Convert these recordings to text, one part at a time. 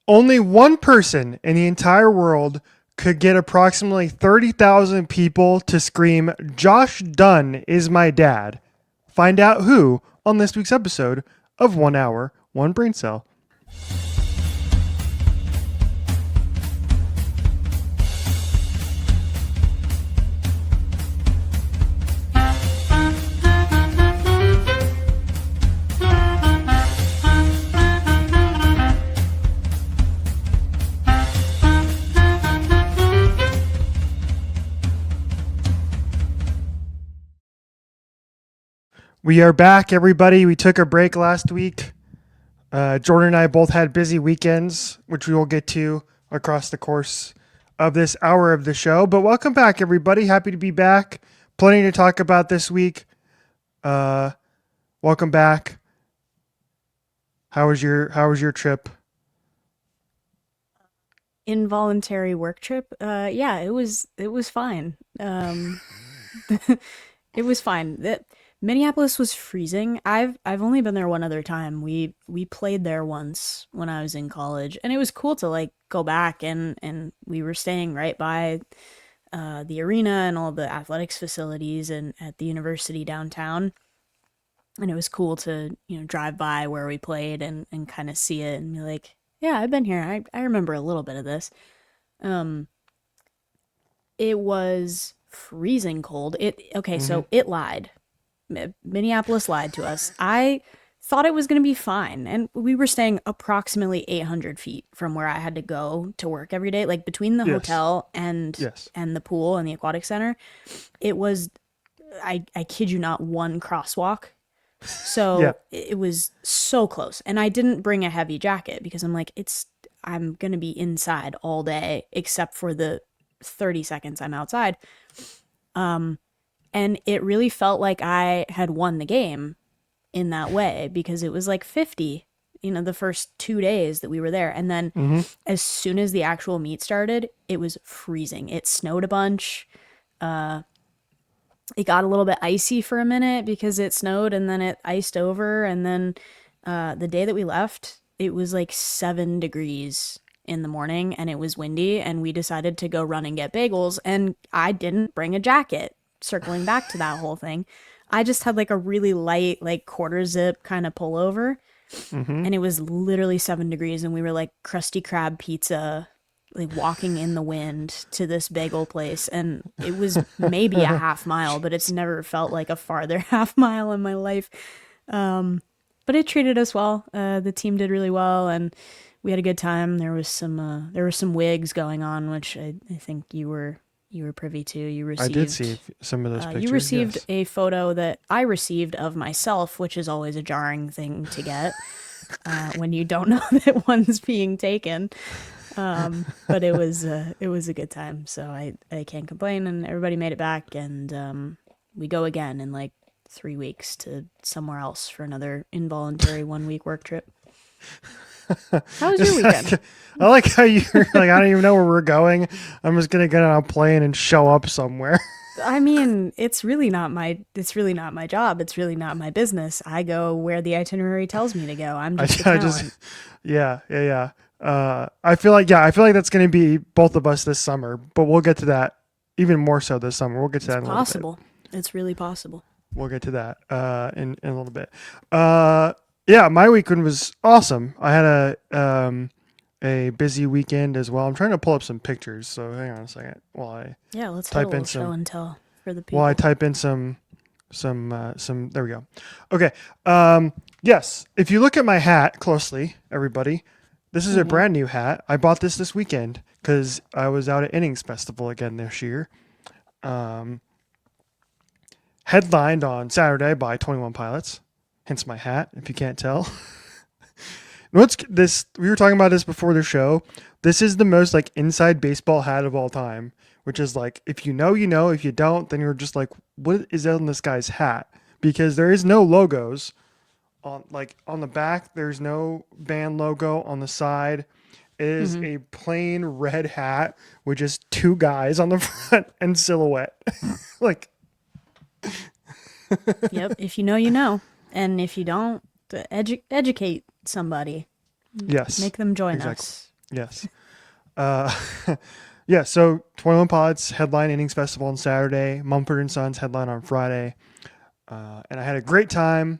Only one person in the entire world could get approximately 30,000 people to scream, "Josh Dunn is my dad." Find out who on this week's episode of 1 Hour, 1 Brain Cell. We are back, everybody. We took a break last week. Jordan and I both had busy weekends, which we will get to across the course of this hour of the show. But welcome back, everybody. Happy to be back. Plenty to talk about this week. Welcome back. How was your trip? Involuntary work trip. Yeah, it was fine. It was fine. Minneapolis was freezing. I've only been there one other time. We played there once when I was in college, and it was cool to like go back and we were staying right by the arena and all the athletics facilities and at the university downtown. And it was cool to, drive by where we played and kind of see it and be like, yeah, I've been here. I remember a little bit of this. Um, it was freezing cold. Mm-hmm. So it lied. Minneapolis lied to us. I thought it was going to be fine. And we were staying approximately 800 feet from where I had to go to work every day, like between the Yes. hotel and Yes. the pool and the aquatic center. It was, I kid you not, one crosswalk. Yeah. So it was so close. And I didn't bring a heavy jacket because I'm like, I'm going to be inside all day except for the 30 seconds I'm outside. Um, and it really felt like I had won the game in that way because it was like 50, the first 2 days that we were there. And then Mm-hmm. as soon as the actual meet started, it was freezing. It snowed a bunch. Uh, it got a little bit icy for a minute because it snowed and then it iced over. And then the day that we left, it was like 7 degrees in the morning and it was windy. And we decided to go run and get bagels. And I didn't bring a jacket. Circling back to that whole thing, I just had like a really light, like quarter zip kind of pullover. Mm-hmm. And it was literally 7 degrees. And we were like Krusty Krab pizza, like walking in the wind to this bagel place, and it was maybe a half mile, but it's never felt like a farther half mile in my life. But it treated us well. The team did really well, and we had a good time. There was some wigs going on, which I think you were privy to. I did see some of those You pictures. received Yes. a photo that I received of myself, which is always a jarring thing to get when you don't know that one's being taken. But it was a good time, so I can't complain, and everybody made it back, and we go again in like 3 weeks to somewhere else for another involuntary 1 week work trip. How was your weekend? I like how you're like, I don't even know where we're going. I'm just gonna get on a plane and show up somewhere. I mean, it's really not my job. It's really not my business. I go where the itinerary tells me to go. I'm I, just a I just, talent. yeah. I feel like that's gonna be both of us this summer, but we'll get to that even more so this summer. We'll get to It's that in a little bit. possible. It's really possible. We'll get to that in a little bit. Yeah, my weekend was awesome. I had a busy weekend as well. I'm trying to pull up some pictures, so hang on a second while I Yeah, let's have a type in little show some and tell for the while I people. type in some there we go. Okay. Yes, if you look at my hat closely, everybody, this is a Hmm. brand new hat. I bought this weekend cuz I was out at Innings Festival again this year. Um Headlined on Saturday by 21 Pilots. Hence my hat, if you can't tell. What's this? We were talking about this before the show. This is the most like inside baseball hat of all time, which is like if you know, you know. If you don't, then you're just like, what is on this guy's hat? Because there is no logos on the back. There's no band logo on the side. It is Hmm. a plain red hat with just two guys on the front and silhouette. Like, Yep. If you know, you know, and if you don't, educate somebody. yes, Make them join exactly. us. Yes. Uh, yeah. So 21 Pilots headline Innings Festival on Saturday. Mumford and Sons headline on Friday. And I had a great time.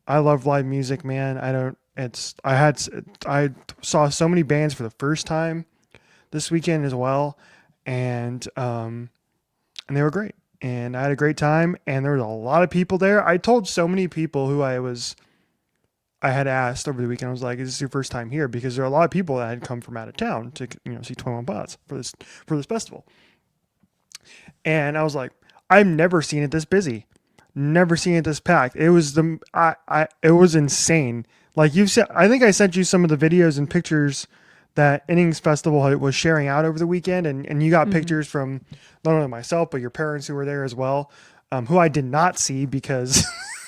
I love live music, man. I don't. It's. I saw so many bands for the first time this weekend as well, and they were great. And I had a great time, and there was a lot of people there. I told so many people who I had asked over the weekend. I was like, "Is this your first time here?" Because there are a lot of people that had come from out of town to see 21 Pilots for this festival. And I was like, "I've never seen it this busy, never seen it this packed." It was it was insane. Like you said, I think I sent you some of the videos and pictures that Innings Festival was sharing out over the weekend, and you got Hmm. pictures from not only myself but your parents who were there as well, who I did not see because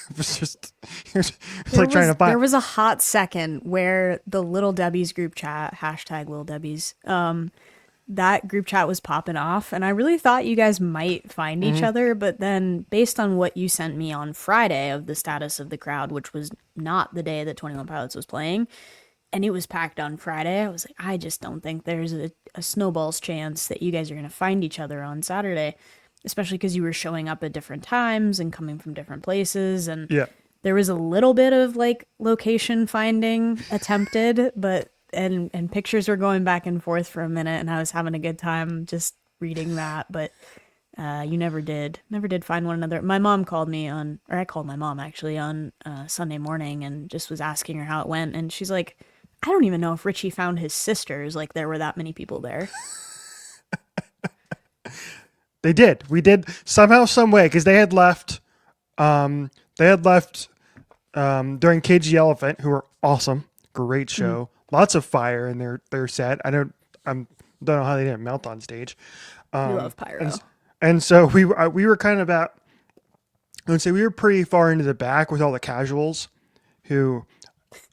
it was just it was like trying to find. There was a hot second where the Little Debbie's group chat, hashtag Little Debbie's, that group chat was popping off, and I really thought you guys might find each Mhm. other, but then based on what you sent me on Friday of the status of the crowd, which was not the day that 21 Pilots was playing, and it was packed on Friday, I was like, I just don't think there's a snowball's chance that you guys are going to find each other on Saturday, especially because you were showing up at different times and coming from different places. And Yeah, there was a little bit of like location finding attempted, but and pictures were going back and forth for a minute, and I was having a good time just reading that. But you never did find one another. My mom called me on, or I called my mom actually on Sunday morning and just was asking her how it went, and she's like, I don't even know if Richie found his sisters. Like there were that many people there. they did. We did somehow, some way, because they had left. They had left during Cage the Elephant, who were awesome, great Mm, show, lots of fire in their set. Don't know how they didn't melt on stage. we Um, love and pyro. and so we were kind of at, I would say we were pretty far into the back with all the casuals who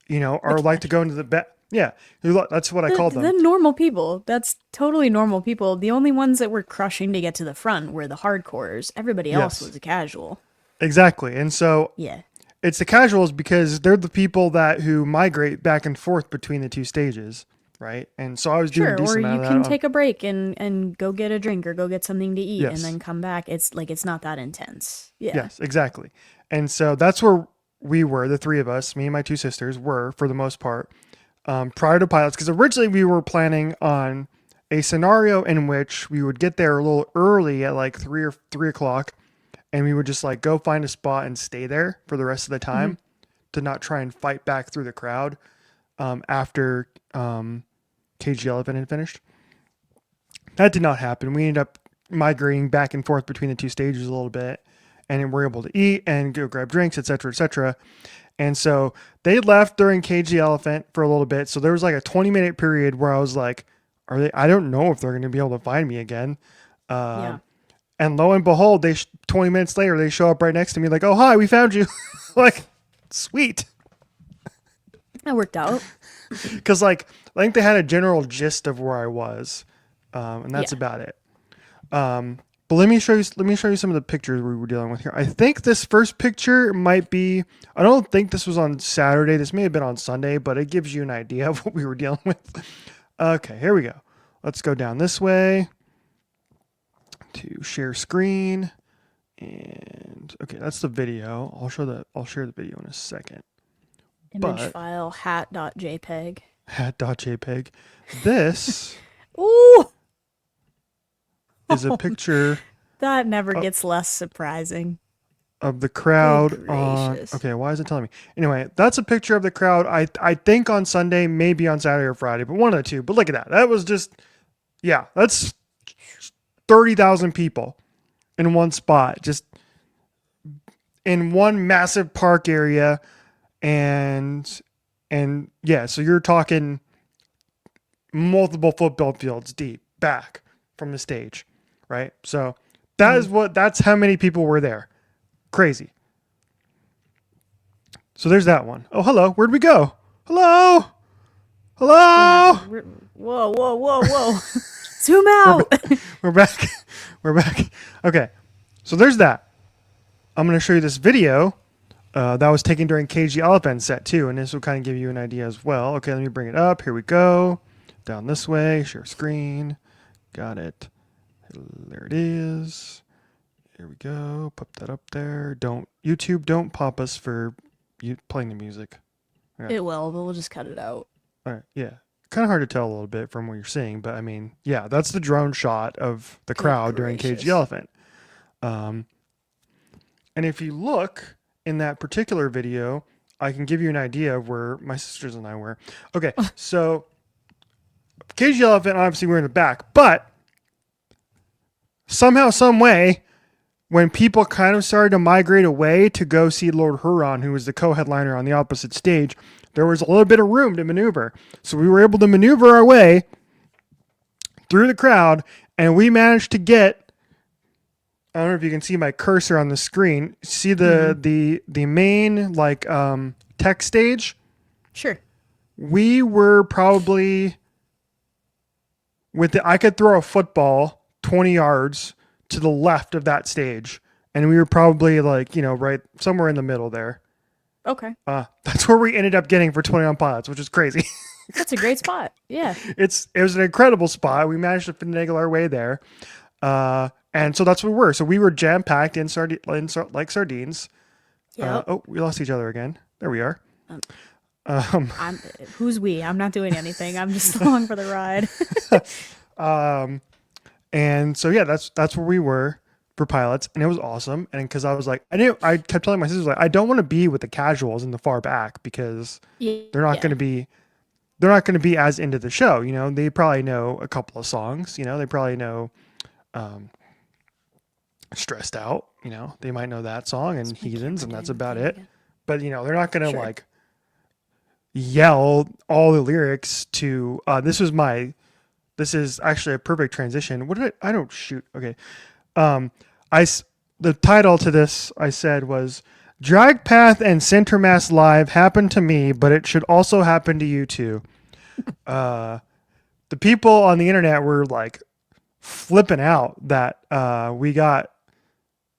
The are like to go into the back. Yeah, that's what I called the them. normal people. That's totally normal people. The only ones that were crushing to get to the front were the hardcores. Everybody else Yes, was a casual. exactly. And so Yeah. it's the casuals because they're the people who migrate back and forth between the two stages, right? And so I was doing a Sure, or decent you amount of that can on. take a break and go get a drink or go get something to eat and Yes, then come back. It's like it's not that intense. Yeah. yes, exactly. And so that's where we were, the three of us, me and my two sisters, were for the most part, prior to pilots. Because originally we were planning on a scenario in which we would get there a little early at like 3 o'clock, and we would just like go find a spot and stay there for the rest of the Hmm. time to not try and fight back through the crowd after KG Elephant had finished. That did not happen. We ended up migrating back and forth between the two stages a little bit, and then we're able to eat and go grab drinks, etc., etc. And so they left during KG Elephant for a little bit. So there was like a 20-minute period where I was like, "Are they? I don't know if they're going to be able to find me again." Yeah. And lo and behold, 20 minutes later they show up right next to me, like, "Oh hi, we found you!" Like, sweet, That worked out. because like I think they had a general gist of where I was, and that's Yeah. about it. But let me show you some of the pictures we were dealing with here. I think this first picture might be. I don't think this was on Saturday. This may have been on Sunday, but it gives you an idea of what we were dealing with. Okay, here we go. Let's go down this way to share screen. And okay, that's the video. I'll share the video in a second. Image But file hat.jpg. hat.jpg. This Ooh, is a picture that never of, gets less surprising. of the Good crowd on. gracious. Okay, why is it telling me? Anyway, that's a picture of the crowd. I think on Sunday, maybe on Saturday or Friday, but one of the two. But look at that. That was just, yeah, that's 30,000 people in one spot, just in one massive park area. And yeah, so you're talking multiple football fields deep back from the stage, right? So Hmm. that's how many people were there. Crazy. So there's that one. Oh, hello. Where'd we go? Hello. What Hello. happened? Whoa, whoa, whoa, whoa. Zoom We're out. we're back. We're back. Okay. So there's that. I'm going to show you this video that was taken during KG Elephant set too, and this will kind of give you an idea as well. Okay, let me bring it up. Here we go. Down this way, share screen. Got it. There it is. Here we go. Put that up there. Don't pop us for you playing the music. Yeah. It will, but we'll just cut it out. All right. Yeah. Kind of hard to tell a little bit from what you're seeing, but I mean, yeah, that's the drone shot of the Good crowd during Cage the gracious. Elephant. Um, and if you look in that particular video, I can give you an idea of where my sisters and I were. Okay, so Cage the Elephant, obviously, we're in the back, but somehow, some way, when people kind of started to migrate away to go see Lord Huron, who was the co-headliner on the opposite stage, there was a little bit of room to maneuver. So we were able to maneuver our way through the crowd, and we managed to get, I don't know if you can see my cursor on the screen. See the main tech stage? Sure. We were probably I could throw a football 20 yards to the left of that stage, and we were probably right somewhere in the middle there. Okay. That's where we ended up getting for 21 Pilots, which is crazy. That's a great spot. Yeah. It was an incredible spot. We managed to finagle our way there. And so that's what we were. So we were jam packed like sardines. Yep. We lost each other again. There we are. I'm who's we? I'm not doing anything. I'm just along for the ride. And so yeah, that's where we were for Pilots, and it was awesome. And because I was like, I kept telling my sisters I don't want to be with the casuals in the far back because they're not Yeah. going to be as into the show. They probably know a couple of songs. They probably know Stressed Out. They might know that song and It's my Heathens, camera and that's doing the about thing it. again. But they're not gonna Sure. yell all the lyrics to. This is actually a perfect transition. What did I don't shoot. Okay. Um, the title to this I said was Drag Path and Center Mass Live happened to me, but it should also happen to you too. The people on the internet were like flipping out that we got,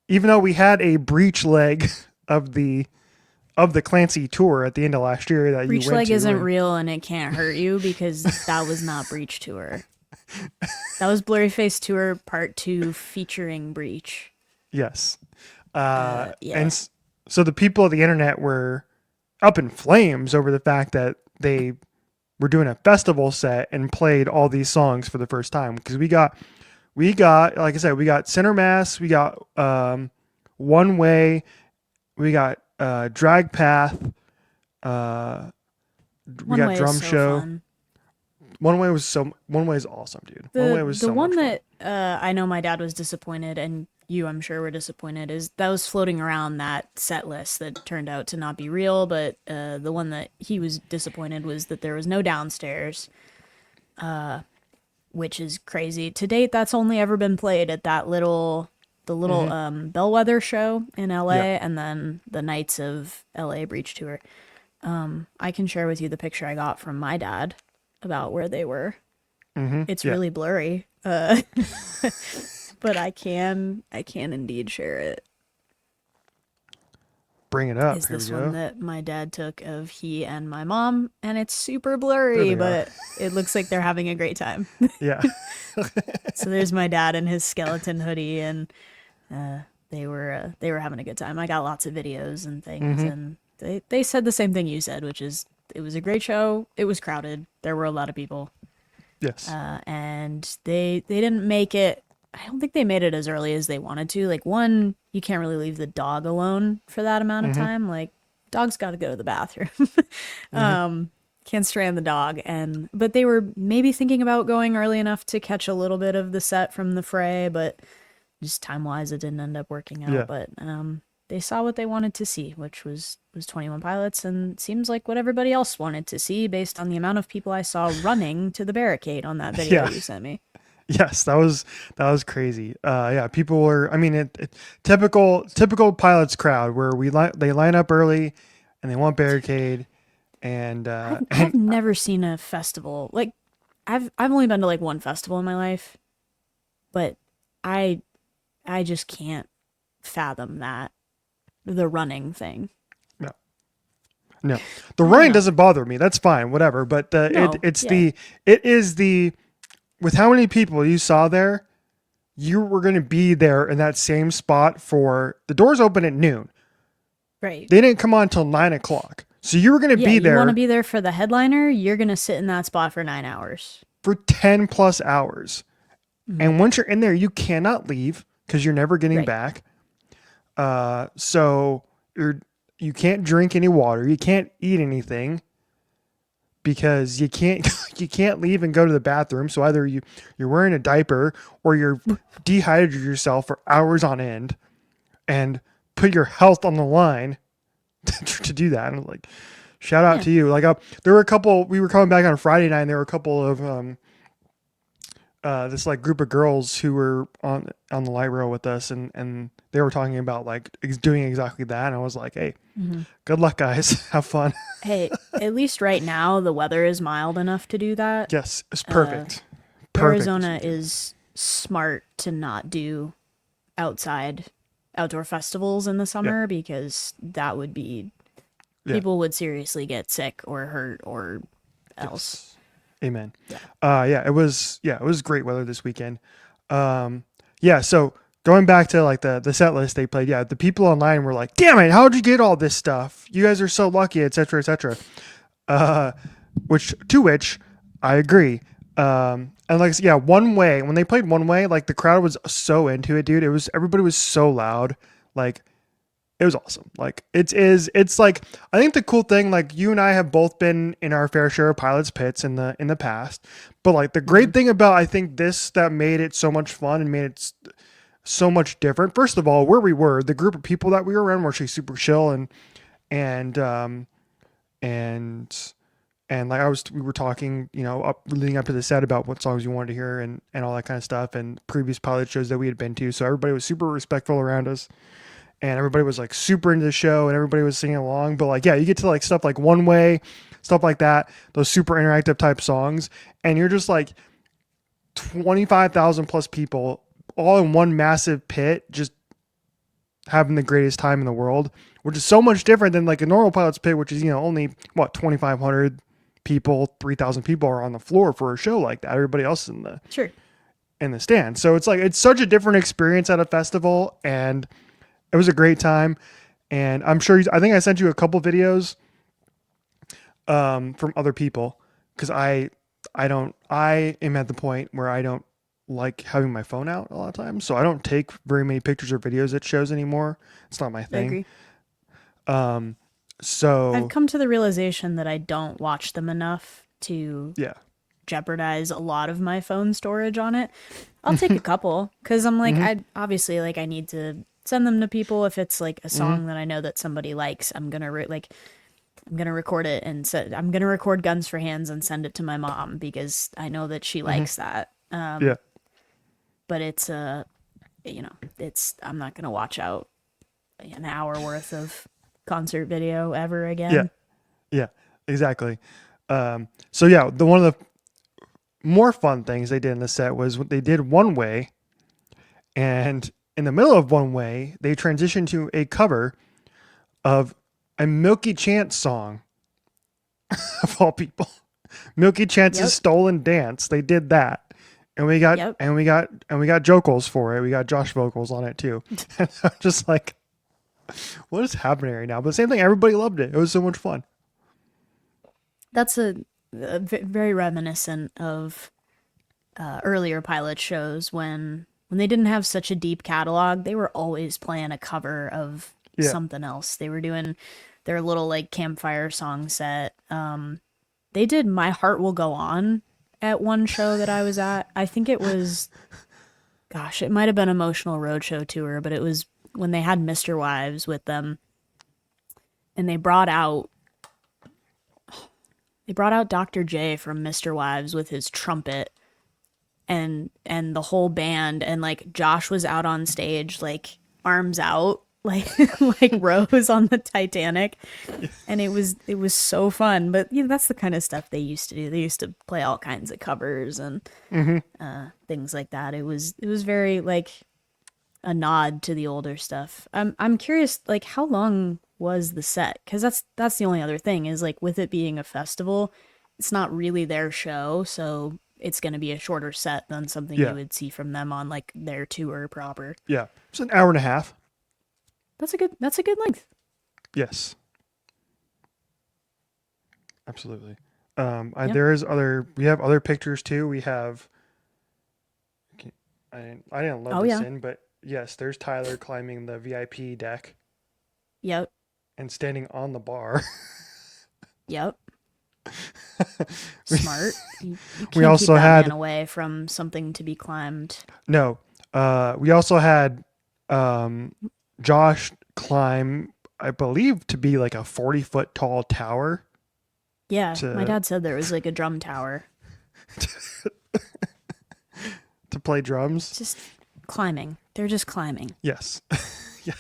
even though we had a breach leg of the Clancy tour at the end of last year that Breach you went leg to. isn't real and it can't hurt you because that was not Breach Tour. That was Blurry Face Tour Part 2 featuring Breach. Yes. Yeah. So the people of the internet were up in flames over the fact that they were doing a festival set and played all these songs for the first time, because we got like I said, we got Center Mass, we got One Way, we got Drag Path, we One got Way is Drum so Show. fun. One Way is awesome, dude. One Way was The so one much fun. that I know my dad was disappointed, and you, I'm sure, were disappointed, is that was floating around that set list that turned out to not be real. But the one that he was disappointed was that there was no downstairs, which is crazy. To date, that's only ever been played at the little Bellwether show in Yeah. LA, and then the Nights of LA Breach Tour. I can share with you the picture I got from my dad about where they were. It's Yeah. really blurry, but I can indeed share it. Bring it up. Is Here we this one go. that my dad took of he and my mom, and it's super There blurry, they are. but it looks like they're having a great time. Yeah. So there's my dad in his skeleton hoodie, and they were having a good time. I got lots of videos and things, and they said the same thing you said, which is it was a great show. It was crowded. There were a lot of people. Yes. And they didn't make it. I don't think they made it as early as they wanted to. Like, one, you can't really leave the dog alone for that amount of time. Like, dog's got to go to the bathroom. Can't strand the dog. But they were maybe thinking about going early enough to catch a little bit of the set from the fray, but just time wise it didn't end up working out. Yeah. But they saw what they wanted to see, which was 21 Pilots, and seems like what everybody else wanted to see based on the amount of people I saw running to the barricade on that video Yeah. you sent me. Yes, that was crazy. Yeah, people were. I mean, typical Pilots crowd where they line up early, and they want barricade, and I've never seen a festival like I've only been to like one festival in my life, but I just can't fathom that, the running thing. no, No, the Oh running no. doesn't bother me. That's fine, whatever. But No. Yeah. it is the with how many people you saw there, you were going to be there in that same spot for the doors open at noon. Right. They didn't come on until 9 o'clock, so you were going to Yeah, be you want to there be there for the headliner, you're going to sit in that spot for 9 hours. for 10 plus hours. Mhm. And once you're in there, you cannot leave because you're never getting Right. back. So you can't drink any water. You can't eat anything because you can't you can't leave and go to the bathroom. So either you're wearing a diaper or you're dehydrated yourself for hours on end and put your health on the line to do that. And like, shout out Yeah. to you. Like, there were a couple. We were coming back on Friday night, and there were a couple of this like group of girls who were on the light rail with us, and they were talking about like doing exactly that. And I was like, hey, Hmm. good luck, guys. Have fun. Hey, at least right now the weather is mild enough to do that. Yes, it's Uh, perfect. Perfect this Arizona weekend. is smart to not do outside outdoor festivals in the Yeah. summer because that would be Yeah. people would seriously get sick or hurt or else. Yes. Amen. Yeah. It was great weather this weekend. Yeah, so going back to like the set list they played, yeah, the people online were like, "Damn it, how'd you get all this stuff? You guys are so lucky, etc., etc." Uh, which I agree. And like yeah, One Way when they played One Way, like the crowd was so into it, dude. It was everybody was so loud, like it was awesome. Like it's like I think the cool thing, like you and I have both been in our fair share of pilots pits in the past, but like the Hmm. great thing about I think this that made it so much fun and made it so much different. First of all, where we were, the group of people that we were around were actually super chill and and and like we were talking, up leading up to the set about what songs you wanted to hear and all that kind of stuff and previous pilot shows that we had been to. So everybody was super respectful around us and everybody was like super into the show and everybody was singing along. But like, yeah, you get to like stuff like One Way, stuff like that, those super interactive type songs, and you're just like 25,000 plus people all in one massive pit, just having the greatest time in the world, which is so much different than like a normal pilot's pit, which is, only what, 2,500 people, 3,000 people are on the floor for a show like that. Everybody else is Sure. in the stand. So it's like, it's such a different experience at a festival and it was a great time. And I'm sure I think I sent you a couple videos from other people because I am at the point where I don't like having my phone out a lot of times, so I don't take very many pictures or videos at shows anymore. It's not my I thing. agree. Um, I've so come to the realization that I don't watch them enough to yeah. jeopardize a lot of my phone storage on it. I'll take a couple because I'm like, Mm-hmm. I obviously like I need to send them to people if it's like a Mm-hmm. song that I know that somebody likes. I'm gonna record it and I'm gonna record Guns for Hands and send it to my mom because I know that she Mm-hmm. likes that. Yeah. But it's it's I'm not gonna watch out an hour worth of concert video ever Yeah. again. Yeah. Exactly. So yeah, the one of the more fun things they did in the set was what they did One Way, and in the middle of One Way, they transitioned to a cover of a Milky Chance song of all people. Milky Chance's Yep. Stolen Dance. They did that. And we got Yep. and we got and we got vocals for it. We got Josh vocals on it too. And I'm just like, what is happening right now? But the same thing, everybody loved it. It was so much fun. That's very reminiscent of earlier pilot shows when they didn't have such a deep catalog. They were always playing a cover of Yeah. something else. They were doing their little like campfire song set. They did "My Heart Will Go On" at one show that I was at. I think it was, gosh, it might have been Emotional Roadshow tour, but it was when they had Mr. Wives with them, and they brought out Dr. J from Mr. Wives with his trumpet and the whole band, and like Josh was out on stage like arms out like like Rose on the Titanic, and it was so fun. But that's the kind of stuff they used to do. They used to play all kinds of covers and Mm-hmm. things like that. It was very like a nod to the older stuff. I'm curious, like how long was the set? Because that's the only other thing is like with it being a festival, it's not really their show, so it's going to be a shorter set than something you Yeah, would see from them on like their tour proper. yeah. It's an hour and a half. That's a good length. Yes, absolutely. Yeah. There is other. We have other pictures too. We have. I didn't load Oh this yeah. in, but yes, there's Tyler climbing the VIP deck Yep. and standing on the bar. Yep. we, Smart. You we can't keep also that man had away from something to be climbed. no. We also had um, Josh climb, I believe, to be like a 40-foot tall tower Yeah, my to dad said there was like a drum tower. to play drums. Just climbing. They're just climbing. Yes. Yeah.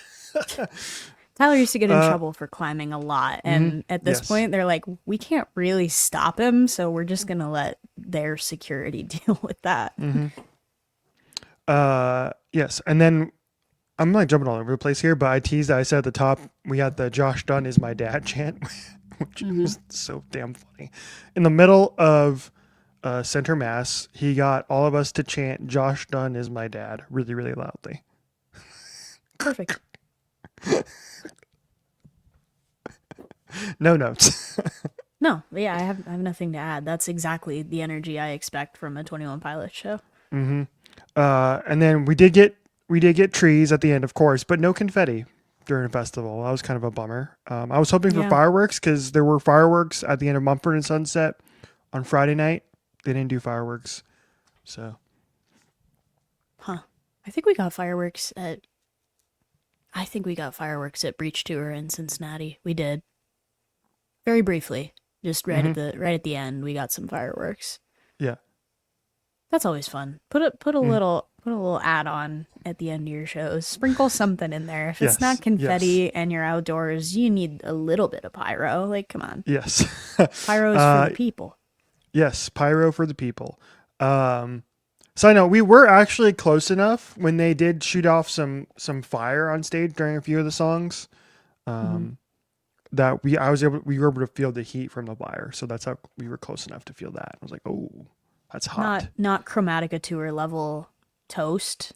Tyler used to get in Uh, trouble for climbing a lot, mhm, and at this yes. point, they're like, we can't really stop him, so we're just gonna let their security deal with that. Hmm. Yes. And then I'm like jumping all over the place here, but I teased. I said at the top we had the "Josh Dunn is my dad" chant, which Mm-hmm. was so damn funny. In the middle of center mass, he got all of us to chant "Josh Dunn is my dad" really, really loudly. Perfect. No notes. No, yeah, I have nothing to add. That's exactly the energy I expect from a 21 Pilots show. Hmm. And then we did get trees at the end, of course, but no confetti during the festival. That was kind of a bummer. I was hoping for Yeah. fireworks because there were fireworks at the end of Mumford and Sunset on Friday night. They didn't do fireworks, so Huh. I think we got fireworks at. I think we got fireworks at Breach Tour in Cincinnati. We did very briefly, just hmm right at the end. We got some fireworks. yeah. That's always fun. Put a Mm. little add on at the end of your shows. Sprinkle something in there. If it's not Yes, yes, confetti and you're outdoors, you need a little bit of pyro. Like, come on, yes. pyro's for the uh, people. yes, pyro for the people. Um, Side note, we were actually close enough when they did shoot off some fire on stage during a few of the songs. Hmm. Um, that we were able to feel the heat from the fire, so that's how we were close enough to feel that. I was like, oh, that's hot. Not Chromatica tour level toast,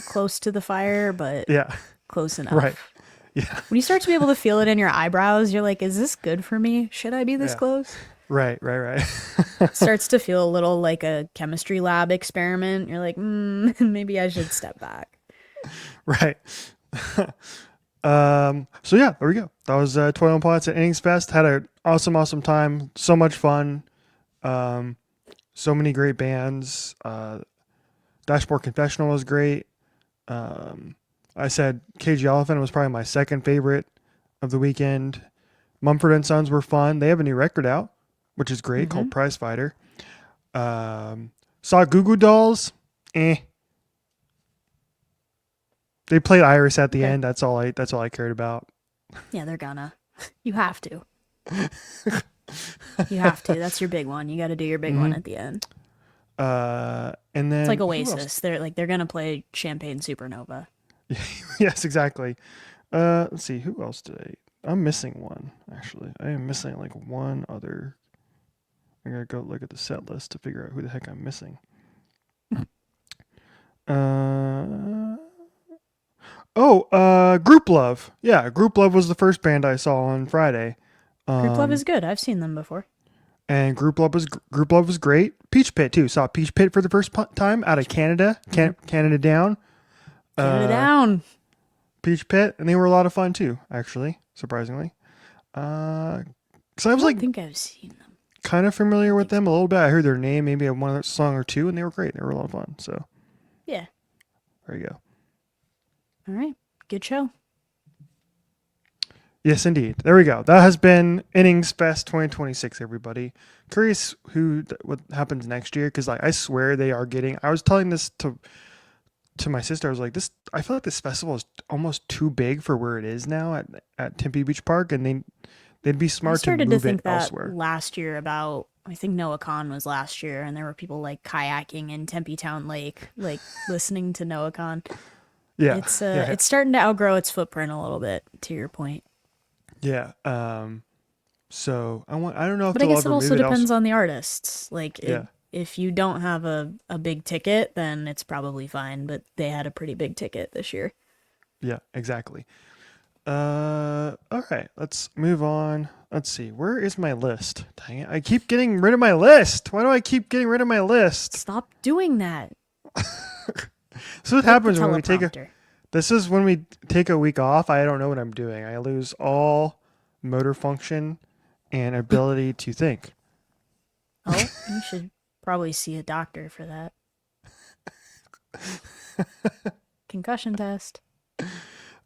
close to the fire, but Yeah, close right. enough. Yeah, When you start to be able to feel it in your eyebrows, you're like, is this good for me? Should I be this yeah, close? right, right, right. Starts to feel a little like a chemistry lab experiment. You're like, maybe I should step back. Right. So yeah, there we go. That was 21 Pilots at Innings Fest. Had an awesome, awesome time. So much fun. Um, so many great bands. Dashboard Confessional was great. Um, I said KG Elephant was probably my second favorite of the weekend. Mumford and Sons were fun. They have a new record out, which is great, Mm-hmm. called Prize Fighter. Saw Goo Goo Dolls. Eh. They played Iris at the Okay. end. That's all I cared about. Yeah, they're gonna. You have to. You have to. That's your big one. You got to do your big one Hmm. at the end. And It's like then who else? Oasis. They're gonna play Champagne Supernova. Yes, exactly. Let's see. Who else did I'm missing one, actually. I am missing like one other. I gotta go look at the set list to figure out who the heck I'm missing. Uh, Group Love. Yeah, Group Love was the first band I saw on Friday. Group Love Um, is good. I've seen them before. and Group Love was great. Peach Pit too. Saw Peach Pit for the first time out of Canada. Mm-hmm. Canada down. Canada Uh, down. Peach Pit, and they were a lot of fun too. Actually, surprisingly. Because I I was don't like think I've seen them. kind of I familiar don't with think so. them a little bit. I heard their name, maybe one other song or two, and they were great. They were a lot of fun. So Yeah. there you go. All right. Good show. Yes, indeed. There we go. That has been Innings Fest 2026. Everybody, curious what happens next year, because like I swear they are getting. I was telling this to my sister. I was like, this. I feel like this festival is almost too big for where it is now at Tempe Beach Park, and they'd be I smart to started to move it think that elsewhere. last year about. I think Noah Khan was last year, and there were people like kayaking in Tempe Town Lake, like listening to Noah Khan. Yeah, It's yeah, it's starting to outgrow its footprint a little bit. To your point. Yeah. So I don't know if But I they'll guess it ever also move it else. depends on the artists. Like, Yeah. if you don't have a big ticket, then it's probably fine. But they had a pretty big ticket this year. Yeah, exactly. All right, let's move on. Let's see. Where is my list? Dang it. I keep getting rid of my list. Why do I keep getting rid of my list? Stop doing that. So what Hit the happens when we take a teleprompter. this is when we take a week off. I don't know what I'm doing. I lose all motor function and ability to think. Oh, you should probably see a doctor for that. Concussion test.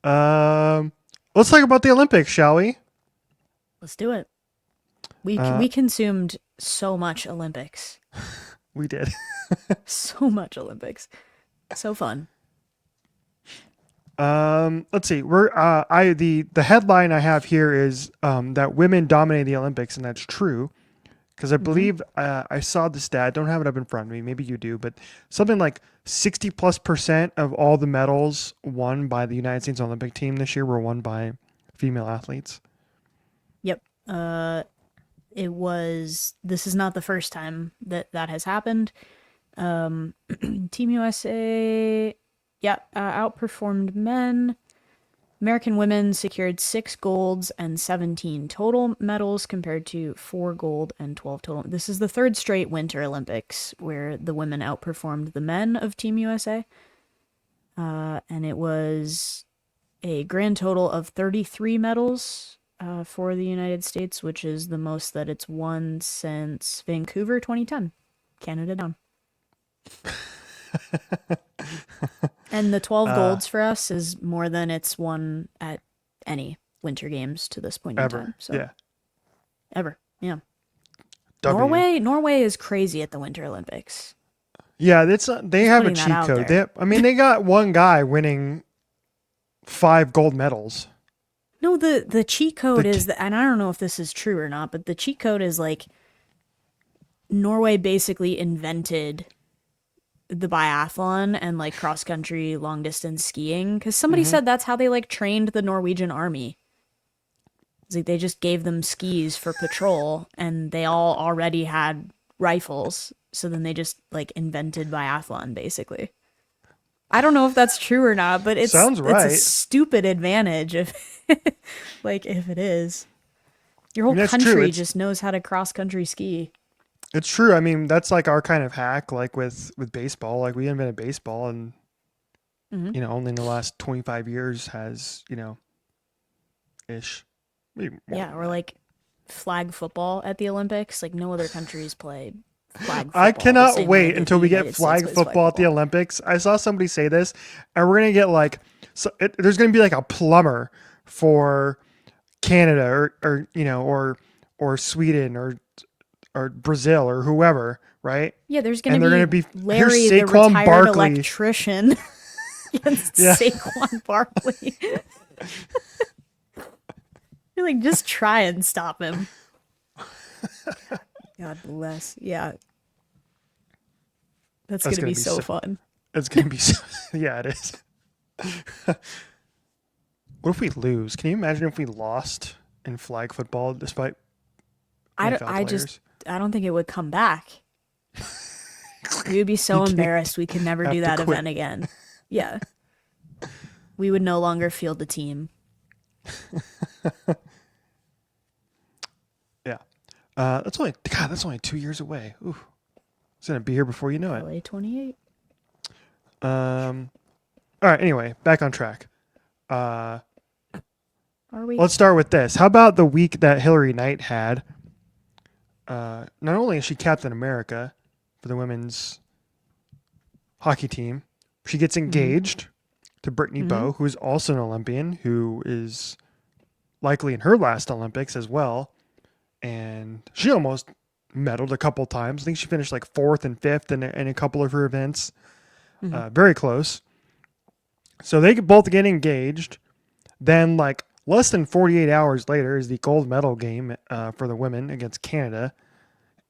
Um let's talk about the Olympics, shall we? Let's do it. We Uh we consumed so much Olympics. we did. So much Olympics. So fun. Let's see. We're I the headline I have here is that women dominate the Olympics, and that's true because I Mm-hmm. believe I saw the stat. Don't have it up in front of me. Maybe you do, but something like 60+% of all the medals won by the United States Olympic team this year were won by female athletes. Yep. It was. This is not the first time that that has happened. Um, Team USA, yeah, outperformed men. American women secured 6 golds and 17 total medals compared to 4 gold and 12 total. This is the third straight Winter Olympics where the women outperformed the men of Team USA. And it was a grand total of 33 medals for the United States, which is the most that it's won since Vancouver 2010. Canada down. And the 12 Uh, golds for us is more than it's won at any winter games to this point in ever. time. So, Yeah. ever. Yeah. W. Norway is crazy at the Winter Olympics. Yeah, it's they Just have a putting that cheat out code. there. They got one guy winning 5 gold medals. No, the cheat The code t- is that, and I don't know if this is true or not, but the cheat code is like Norway basically invented the biathlon and like cross country long distance skiing because somebody Mhm. said that's how they like trained the Norwegian army. It's like they just gave them skis for patrol and they all already had rifles. So then they just like invented biathlon basically. I don't know if that's true or not, but Sounds it's a right. stupid advantage if like if it is. Your I whole mean, that's true. country just knows how to cross country ski. It's true. I mean, that's like our kind of hack, like with baseball. Like we invented baseball, and Hmm. only in the last 25 years has ish, maybe more Yeah, than or that. like flag football at the Olympics. Like no other countries play flag I football the cannot same way wait that until the we get United States flag plays flag football at the football. Olympics. I saw somebody say this, and we're gonna get like there's gonna be like a plumber for Canada or Sweden or Brazil or whoever, right? Yeah, there's gonna And they're gonna be be here's Larry, the Saquon retired Barkley. electrician, against Yeah. Saquon Barkley. You're like, just try and stop him. God bless. Yeah, that's That's gonna gonna be be so so. fun. It's gonna be so. Yeah, it is. What if we lose? Can you imagine if we lost in flag football despite NFL I just, players? I don't think it would come back. We would be You so can't embarrassed we could never do have to that quit. event again. Yeah, we would no longer field the team. Yeah. That's only 2 years away. Ooh, it's gonna be here before you know it. LA 28. Um. All right. Anyway, back on track. Uh, Are we? let's start with this. How about the week that Hillary Knight had? Not only is she Captain America for the women's hockey team, she gets Mm-hmm. engaged to Brittany Mm-hmm. Bowe, who is also an Olympian, who is likely in her last Olympics as well. And she almost medaled a couple times. I think she finished like fourth and fifth in a couple of her events. Mm-hmm. Very close. So they both get engaged. Then, like less than 48 hours later, is the gold medal game for the women against Canada.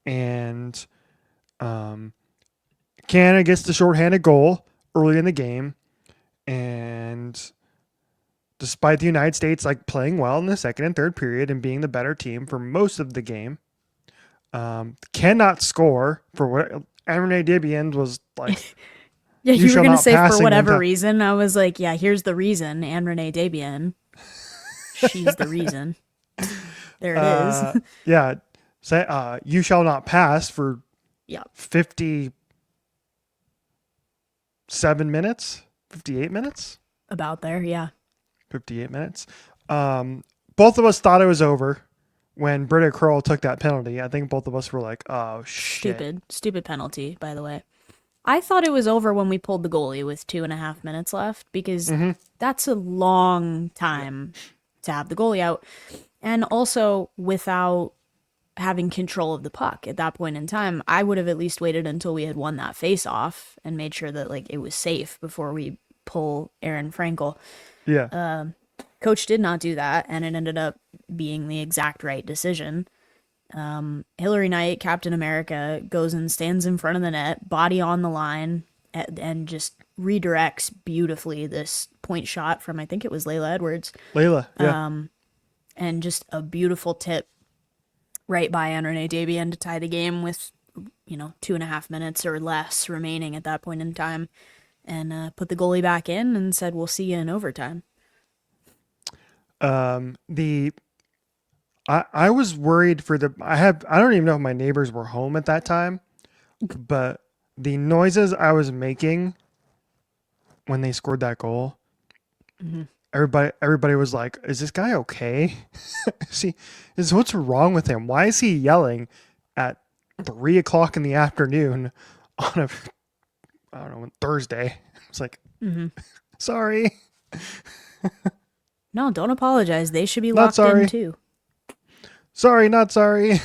And um, Canada gets the shorthanded goal early in the game. And despite the United States like playing well in the second and third period and being the better team for most of the game, cannot score for what Renee Debian was like. Yeah, You you were shall gonna not say for passing the whatever entire. reason. I was like, yeah, here's the reason. Anne Renee Debian. She's the reason. There it is. Yeah, say you shall not pass for Yeah, 57 minutes, 58 minutes, about there. Yeah. 58 minutes. Both of us thought it was over when Britta Curl took that penalty. I think both of us were like, "Oh shit." Stupid penalty, by the way. I thought it was over when we pulled the goalie with 2.5 minutes left because Mm-hmm. that's a long Yeah. time to have the goalie out. And also, without having control of the puck at that point in time, I would have at least waited until we had won that face off and made sure that like it was safe before we pull Aaron Frankel. Yeah. Coach did not do that, and it ended up being the exact right decision. Hillary Knight, Captain America, goes and stands in front of the net, body on the line, and just redirects beautifully this point shot from I think it was Layla Edwards, Layla. Yeah. and just a beautiful tip right by Renee Dabian to tie the game with 2.5 minutes or less remaining at that point in time, and put the goalie back in and said, "We'll see you in overtime." The I was worried for the I don't even know if my neighbors were home at that time, but the noises I was making when they scored that goal, Mm-hmm. everybody was like, "Is this guy okay? Is what's wrong with him? Why is he yelling at 3 o'clock in the afternoon on a I don't know Thursday?" It's like, Mm-hmm. sorry, No, don't apologize. They should be not locked in sorry, too. sorry, not sorry.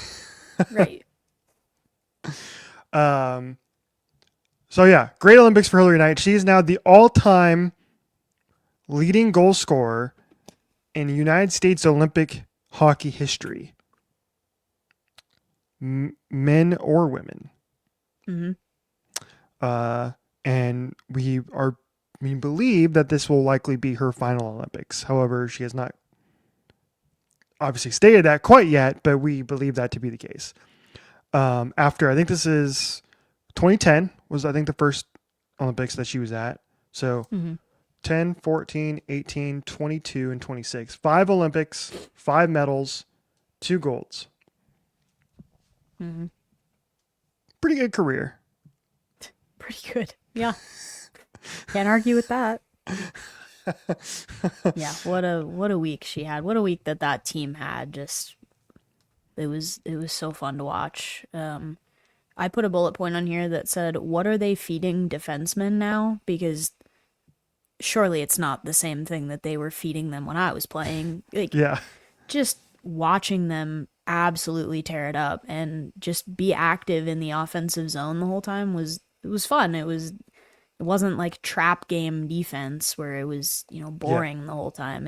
Right. Um, so yeah, great Olympics for Hillary Knight. She is now the all-time leading goal scorer in United States Olympic hockey history, men or women. Mm-hmm. And we believe that this will likely be her final Olympics. However, she has not obviously stated that quite yet, but we believe that to be the case. After I think this is 2010 was I think the first Olympics that she was at. So Mm-hmm. 10, 14, 18, 22, and 26. 5 Olympics, 5 medals, 2 golds. Mm-hmm. Pretty good career. Pretty good. Yeah. Can't argue with that. Yeah. What a week she had. What a week that team had. Just it was so fun to watch. I put a bullet point on here that said, "What are they feeding defensemen now?" Because surely it's not the same thing that they were feeding them when I was playing. Like Yeah. just watching them absolutely tear it up and just be active in the offensive zone the whole time was fun. It wasn't like trap game defense where it was, Yeah. boring the whole time.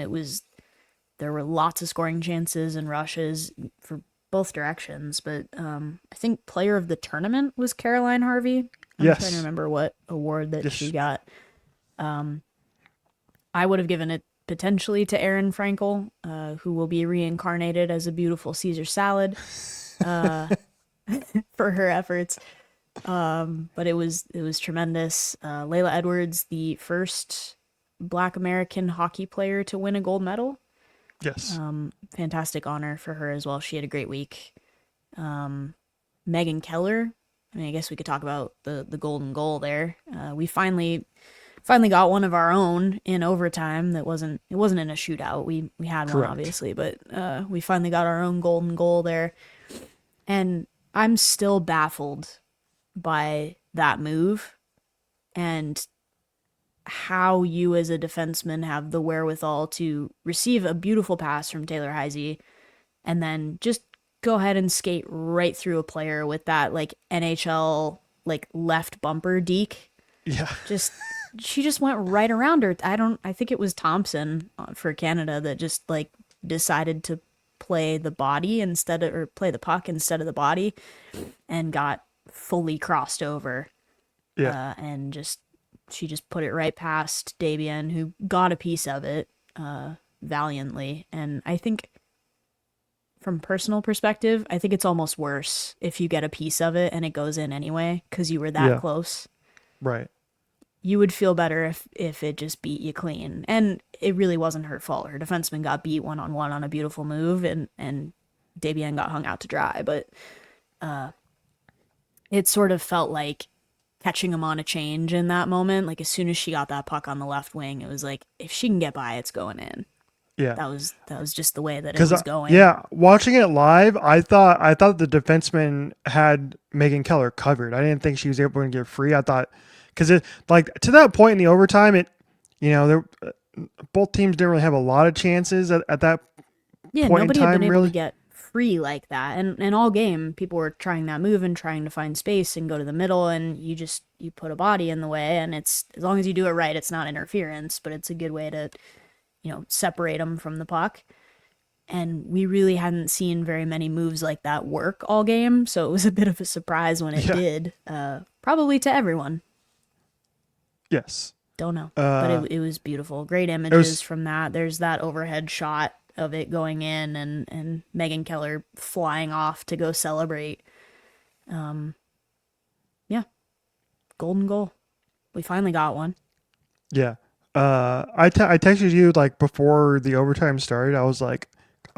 There were lots of scoring chances and rushes for both directions, but I think player of the tournament was Caroline Harvey. I'm trying to Yes. remember what award that she Yes. got. I would have given it potentially to Erin Frankel, who will be reincarnated as a beautiful Caesar salad for her efforts. But it was tremendous. Layla Edwards, the first Black American hockey player to win a gold medal. Yes. Fantastic honor for her as well. She had a great week. Megan Keller. I mean, I guess we could talk about the golden goal there. We finally got one of our own in overtime. It wasn't in a shootout. We had one Correct. obviously, but we finally got our own golden goal there. And I'm still baffled by that move and how you as a defenseman have the wherewithal to receive a beautiful pass from Taylor Heisey and then just go ahead and skate right through a player with that like NHL like left bumper deke. Yeah. Just she just went right around her. I think it was Thompson for Canada that just like decided to play the body instead of or play the puck instead of the body and got fully crossed over Yeah. and she just put it right past Dabian, who got a piece of it. valiantly. And I think from personal perspective, I think it's almost worse if you get a piece of it and it goes in anyway because you were that Yeah. close. Right. You would feel better if it just beat you clean. And it really wasn't her fault. Her defenseman got beat one on one on a beautiful move, and Debian got hung out to dry. But it sort of felt like catching him on a change in that moment. Like as soon as she got that puck on the left wing, it was like if she can get by, it's going in. Yeah. That was just the way that it Because was going. yeah, watching it live, I thought the defenseman had Megan Keller covered. I didn't think she was able to get free. I thought because it like to that point in the overtime, it there both teams didn't really have a lot of chances at that Yeah, point in nobody had been time. able to Really, get free like that. And all game, people were trying that move and trying to find space and go to the middle, and you put a body in the way, and it's as long as you do it right, it's not interference, but it's a good way to separate them from the puck. And we really hadn't seen very many moves like that work all game, so it was a bit of a surprise when it yeah, did. Probably to everyone. yes, Don't know, but uh, it was beautiful. Great it images was from that. There's that overhead shot of it going in, and Megan Keller flying off to go celebrate. Yeah, golden goal. We finally got one. yeah. I texted you like before the overtime started. I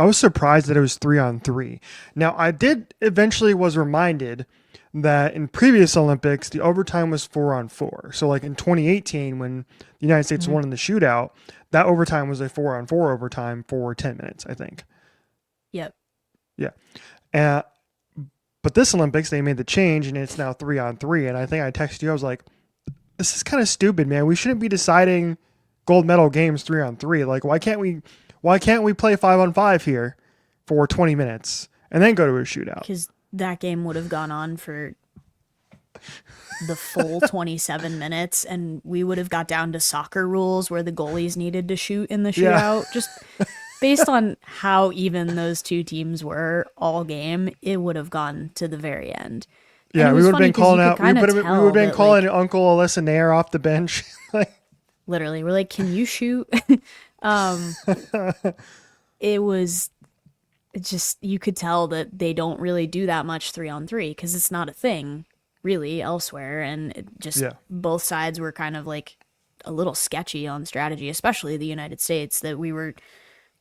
was surprised that it was 3-on-3. Now I did eventually was reminded that in previous Olympics the overtime was 4-on-4. So like in 2018 when the United States Mm-hmm. won in the shootout, that overtime was a 4-on-4 overtime for 10 minutes, I think. Yep. Yeah. Uh, but this Olympics they made the change and it's now 3-on-3. And I think I texted you. I was like, this is kind of stupid, man. We shouldn't be deciding gold medal games 3-on-3. Like, why can't we play 5-on-5 here for 20 minutes and then go to a shootout? Because that game would have gone on for the full 27 minutes, and we would have got down to soccer rules where the goalies needed to shoot in the Yeah, shootout. Just based on how even those two teams were all game, it would have gone to the very end. And it yeah. We was would have funny been because you calling could out. kind of We would have tell been that, calling like, Uncle Alyssa Nair off the bench. Like, literally, we're like, can you shoot? um, it was just, you could tell that they don't really do that much 3-on-3 because it's not a thing really elsewhere. And it just, yeah, both sides were kind of like a little sketchy on strategy, especially the United States, that we were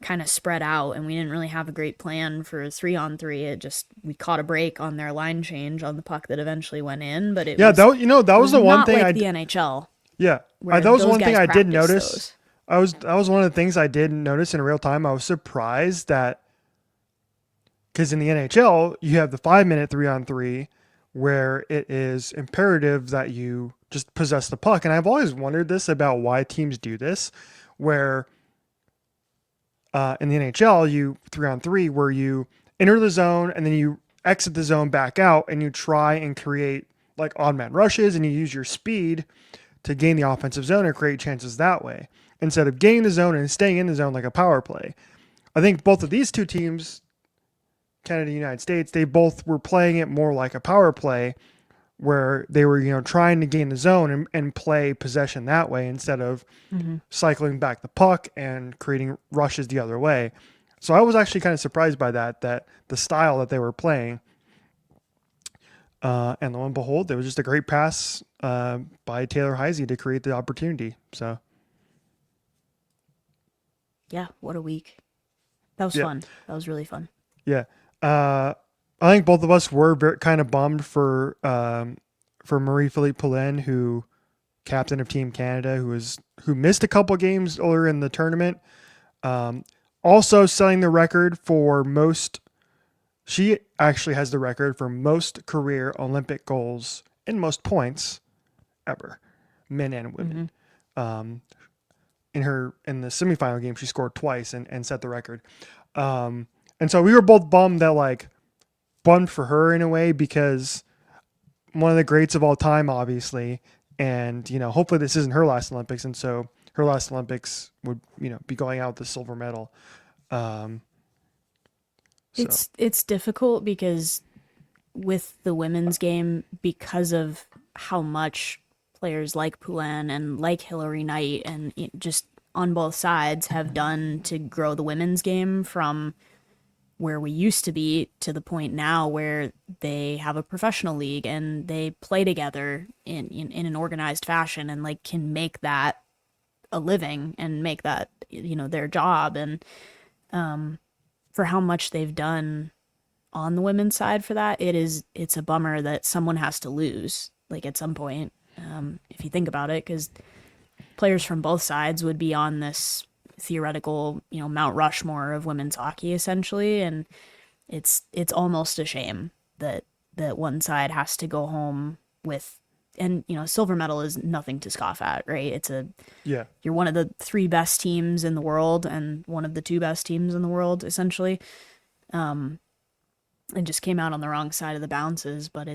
kind of spread out and we didn't really have a great plan for 3-on-3. It just, we caught a break on their line change on the puck that eventually went in, but yeah. That it was was the one not thing like the NHL yeah. where That was those one thing guys I did practice notice. those. That was one of the things I did notice in real time. I was surprised that because in the NHL you have the 5 minute 3-on-3 where it is imperative that you just possess the puck, and I've always wondered this about why teams do this, where in the NHL you 3-on-3 where you enter the zone and then you exit the zone back out and you try and create like odd man rushes and you use your speed to gain the offensive zone or create chances that way instead of gaining the zone and staying in the zone like a power play. I think both of these two teams, Canada and United States, they both were playing it more like a power play where they were, trying to gain the zone and play possession that way instead of Mm-hmm. cycling back the puck and creating rushes the other way. So I was actually kind of surprised by that the style that they were playing. And lo and behold, there was just a great pass by Taylor Heisey to create the opportunity. So Yeah, what a week. That was yeah, fun. That was really fun. yeah. I think both of us were kind of bummed for Marie-Philippe Poulin, who captain of Team Canada, who missed a couple games earlier in the tournament. Um, Also setting the record for most. She actually has the record for most career Olympic goals and most points ever, men and Mm-hmm. women. Um, in the semifinal game, she scored twice and set the record. Um, and so we were both bummed for her in a way because one of the greats of all time, obviously, and hopefully this isn't her last Olympics, and so her last Olympics would be going out with the silver medal. Um, so It's difficult because with the women's game, because of how much players like Poulin and like Hillary Knight and just on both sides have done to grow the women's game from where we used to be to the point now where they have a professional league and they play together in an organized fashion and like can make that a living and make that their job. And for how much they've done on the women's side for that, it's a bummer that someone has to lose like at some point, if you think about it, because players from both sides would be on this theoretical, Mount Rushmore of women's hockey essentially, and it's almost a shame that one side has to go home with, and silver medal is nothing to scoff at, right? Yeah. You're one of the three best teams in the world and one of the two best teams in the world essentially. And just came out on the wrong side of the bounces, but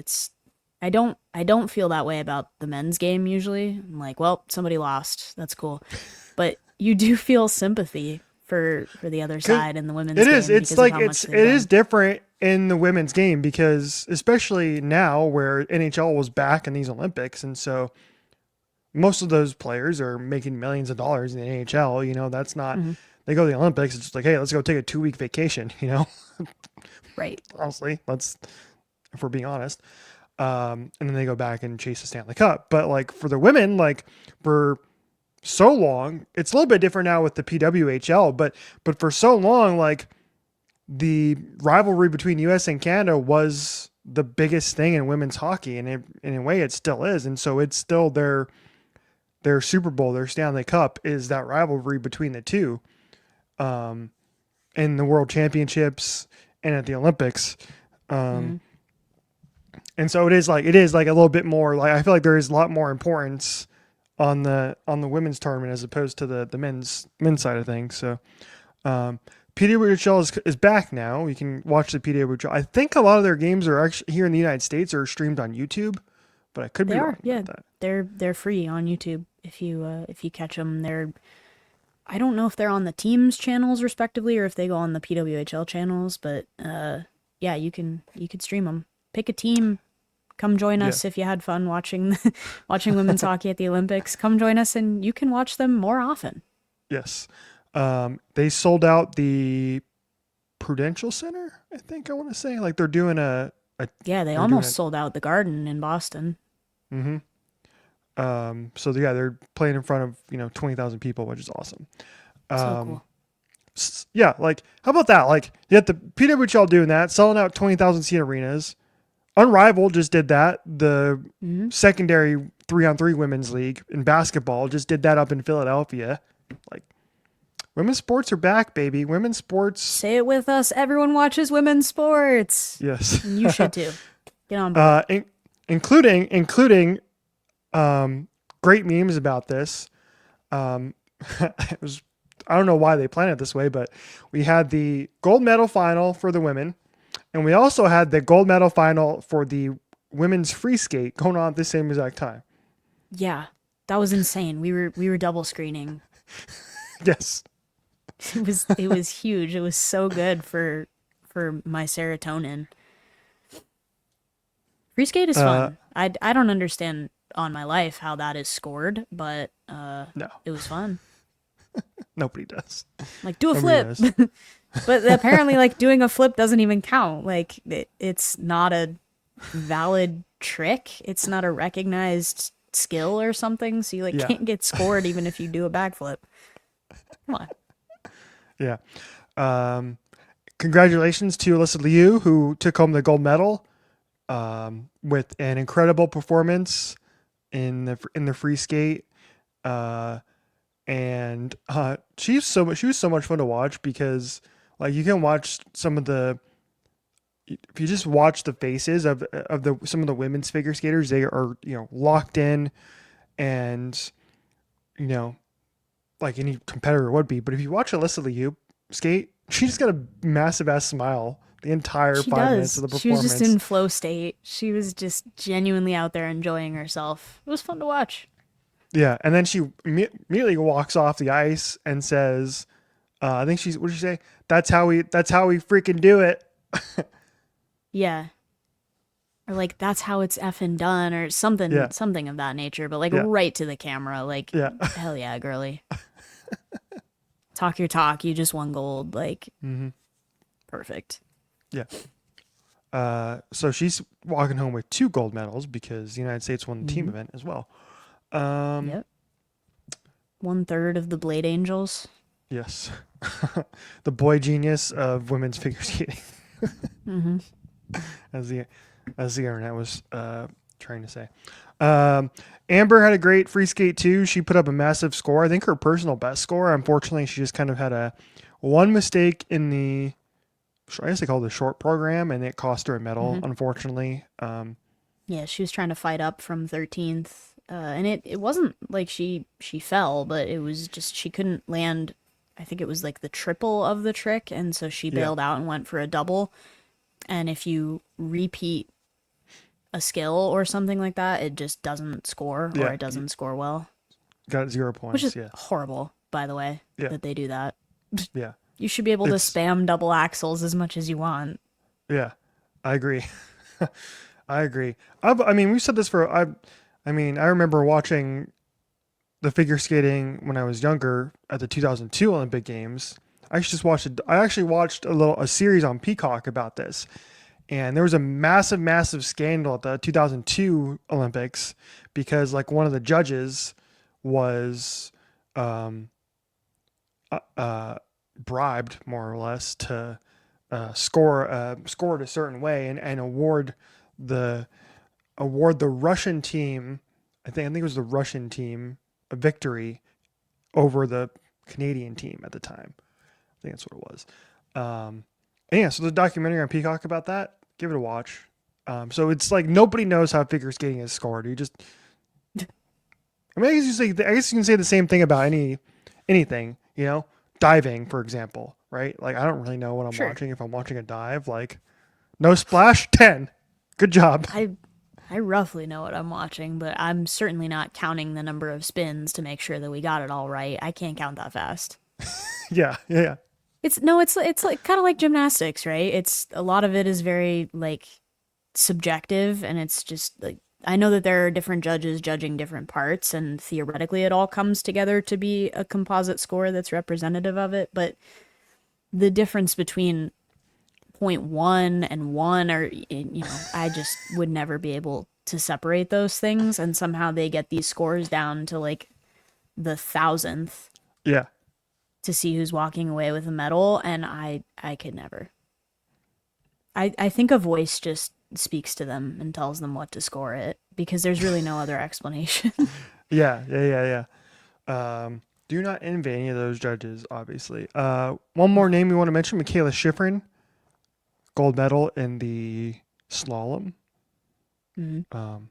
I don't feel that way about the men's game usually. I'm like, well, somebody lost. That's cool. But you do feel sympathy for the other side in the women's game. It is. It's like it done. is different in the women's game because especially now where NHL was back in these Olympics, and so most of those players are making millions of dollars in the NHL. That's not they go to the Olympics. It's just like, hey, let's go take a 2-week vacation. Right. Honestly, if we're being honest. And then they go back and chase the Stanley Cup. But like for the women, like for so long, it's a little bit different now with the PWHL, but for so long, like the rivalry between US and Canada was the biggest thing in women's hockey. And in a way it still is. And so it's still their Super Bowl, their Stanley Cup is that rivalry between the two, in the World Championships and at the Olympics. And so it is like a little bit more like, I feel like there is a lot more importance on the women's tournament as opposed to the men's side of things. So, PWHL is back now. You can watch the PWHL. I think a lot of their games are actually here in the United States are streamed on YouTube, but I could be wrong about that. They're free on YouTube if you catch them. I don't know if they're on the teams channels respectively or if they go on the PWHL channels, but yeah, you could stream them. Pick a team, come join us. If you had fun watching women's hockey at the Olympics, come join us and you can watch them more often. Yes. They sold out the Prudential Center, I think I want to say. Like they're doing they almost sold out the Garden in Boston. Mm-hmm. So yeah, they're playing in front of 20,000 people, which is awesome. So cool. Yeah, like how about that? Like you have the PWHL doing that, selling out 20,000 seat arenas. Unrivaled just did that. The secondary 3-on-3 women's league in basketball just did that up in Philadelphia. Like women's sports are back, baby. Women's sports. Say it with us. Everyone watches women's sports. Yes. And you should too. Get on board. Including great memes about this. It was, I don't know why they planned it this way, but we had the gold medal final for the women. And we also had the gold medal final for the women's free skate going on at the same exact time. Yeah, that was insane. We were double screening. Yes. It was huge. It was so good for my serotonin. Free skate is fun. I don't understand on my life how that is scored, but no, it was fun. Nobody does. Like do a flip. But apparently like doing a flip doesn't even count. Like it's not a valid trick. It's not a recognized skill or something. So you can't get scored even if you do a backflip. Come on. Yeah. Congratulations to Alyssa Liu, who took home the gold medal with an incredible performance in the free skate. And she was so much fun to watch because like you can watch some of the, if you just watch the faces of some of the women's figure skaters, they are locked in, and like any competitor would be. But if you watch Alyssa Liu skate, she just got a massive ass smile the entire 5 minutes of the performance. She was just in flow state. She was just genuinely out there enjoying herself. It was fun to watch. Yeah, and then she immediately walks off the ice and says, "I think what did she say? That's how we freaking do it." Yeah, or like that's how it's effing done, or something of that nature. But like right to the camera, like hell yeah, girly. Talk your talk. You just won gold. Like, Mm-hmm. perfect. Yeah. So she's walking home with 2 gold medals because the United States won the team Mm-hmm. event as well. Um, Yep. 1/3 of the Blade Angels. yes. The boy genius of women's figure skating, Mm-hmm. as the as the internet was trying to say. Um, Amber had a great free skate too. She put up a massive score. I think her personal best score. Unfortunately, she just kind of had a one mistake in the, I guess they call it the short program, and it cost her a medal. Mm-hmm. Unfortunately, Yeah, she was trying to fight up from 13th. And it wasn't like she fell, but it was just she couldn't land. I think it was like the triple of the trick, and so she yeah, bailed out and went for a double. And if you repeat a skill or something like that, it just doesn't score or yeah, it doesn't score well, got zero which points. is Yeah, horrible, by the way, yeah, that they do that. yeah. You should be able to It's spam double axles as much as you want. yeah, I agree. I agree. I mean, we said this for I mean, I remember watching the figure skating when I was younger at the 2002 Olympic Games. I just watched it. I actually watched a series on Peacock about this, and there was a massive scandal at the 2002 Olympics because like one of the judges was um, bribed more or less to score it a certain way and the award the Russian team. I think it was the Russian team a victory over the Canadian team at the time. I think that's what it was. And yeah, so the documentary on Peacock about that, give it a watch. So it's like nobody knows how figure skating is scored. You just, I mean, I guess you can say the same thing about anything. You know, diving, for example, right? Like I don't really know what I'm Sure. watching. If I'm watching a dive, like no splash, 10. Good job. I I roughly know what I'm watching, but I'm certainly not counting the number of spins to make sure that we got it all right. I can't count that fast. Yeah, yeah, yeah. It's no, it's like kind of like gymnastics, right? It's a lot of it is very like subjective, and it's just like I know that there are different judges judging different parts, and theoretically it all comes together to be a composite score that's representative of it, but the difference between point 0.1 and 1 or I just would never be able to separate those things, and somehow they get these scores down to like the thousandth Yeah. to see who's walking away with a medal, and I could never. I think a voice just speaks to them and tells them what to score it because there's really no other explanation. Yeah, yeah, yeah, yeah. Do not envy any of those judges, obviously. One more name we want to mention, Michaela Schifrin, gold medal in the slalom. Mhm. Um,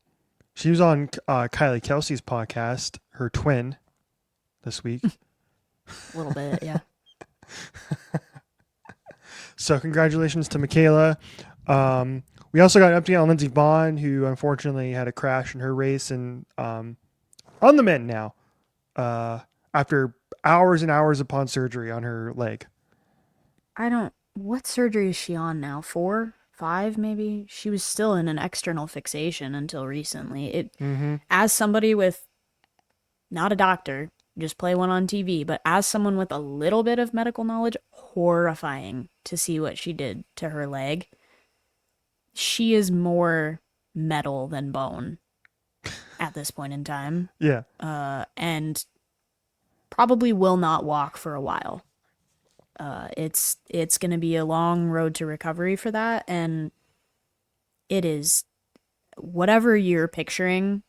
she was on Kylie Kelsey's podcast, her twin, this week. A little bit, yeah. So congratulations to Michaela. We also got an update on Lindsey Vaughn, who unfortunately had a crash in her race and on the mend now after hours and hours upon surgery on her leg. I don't. What surgery is she on now? 4, 5, maybe. She was still in an external fixation until recently. It, Mm-hmm. as somebody with not a doctor, just play one on TV, but as someone with a little bit of medical knowledge, horrifying to see what she did to her leg. She is more metal than bone at this point in time, Yeah. and probably will not walk for a while. It's going to be a long road to recovery for that, and it is whatever you're picturing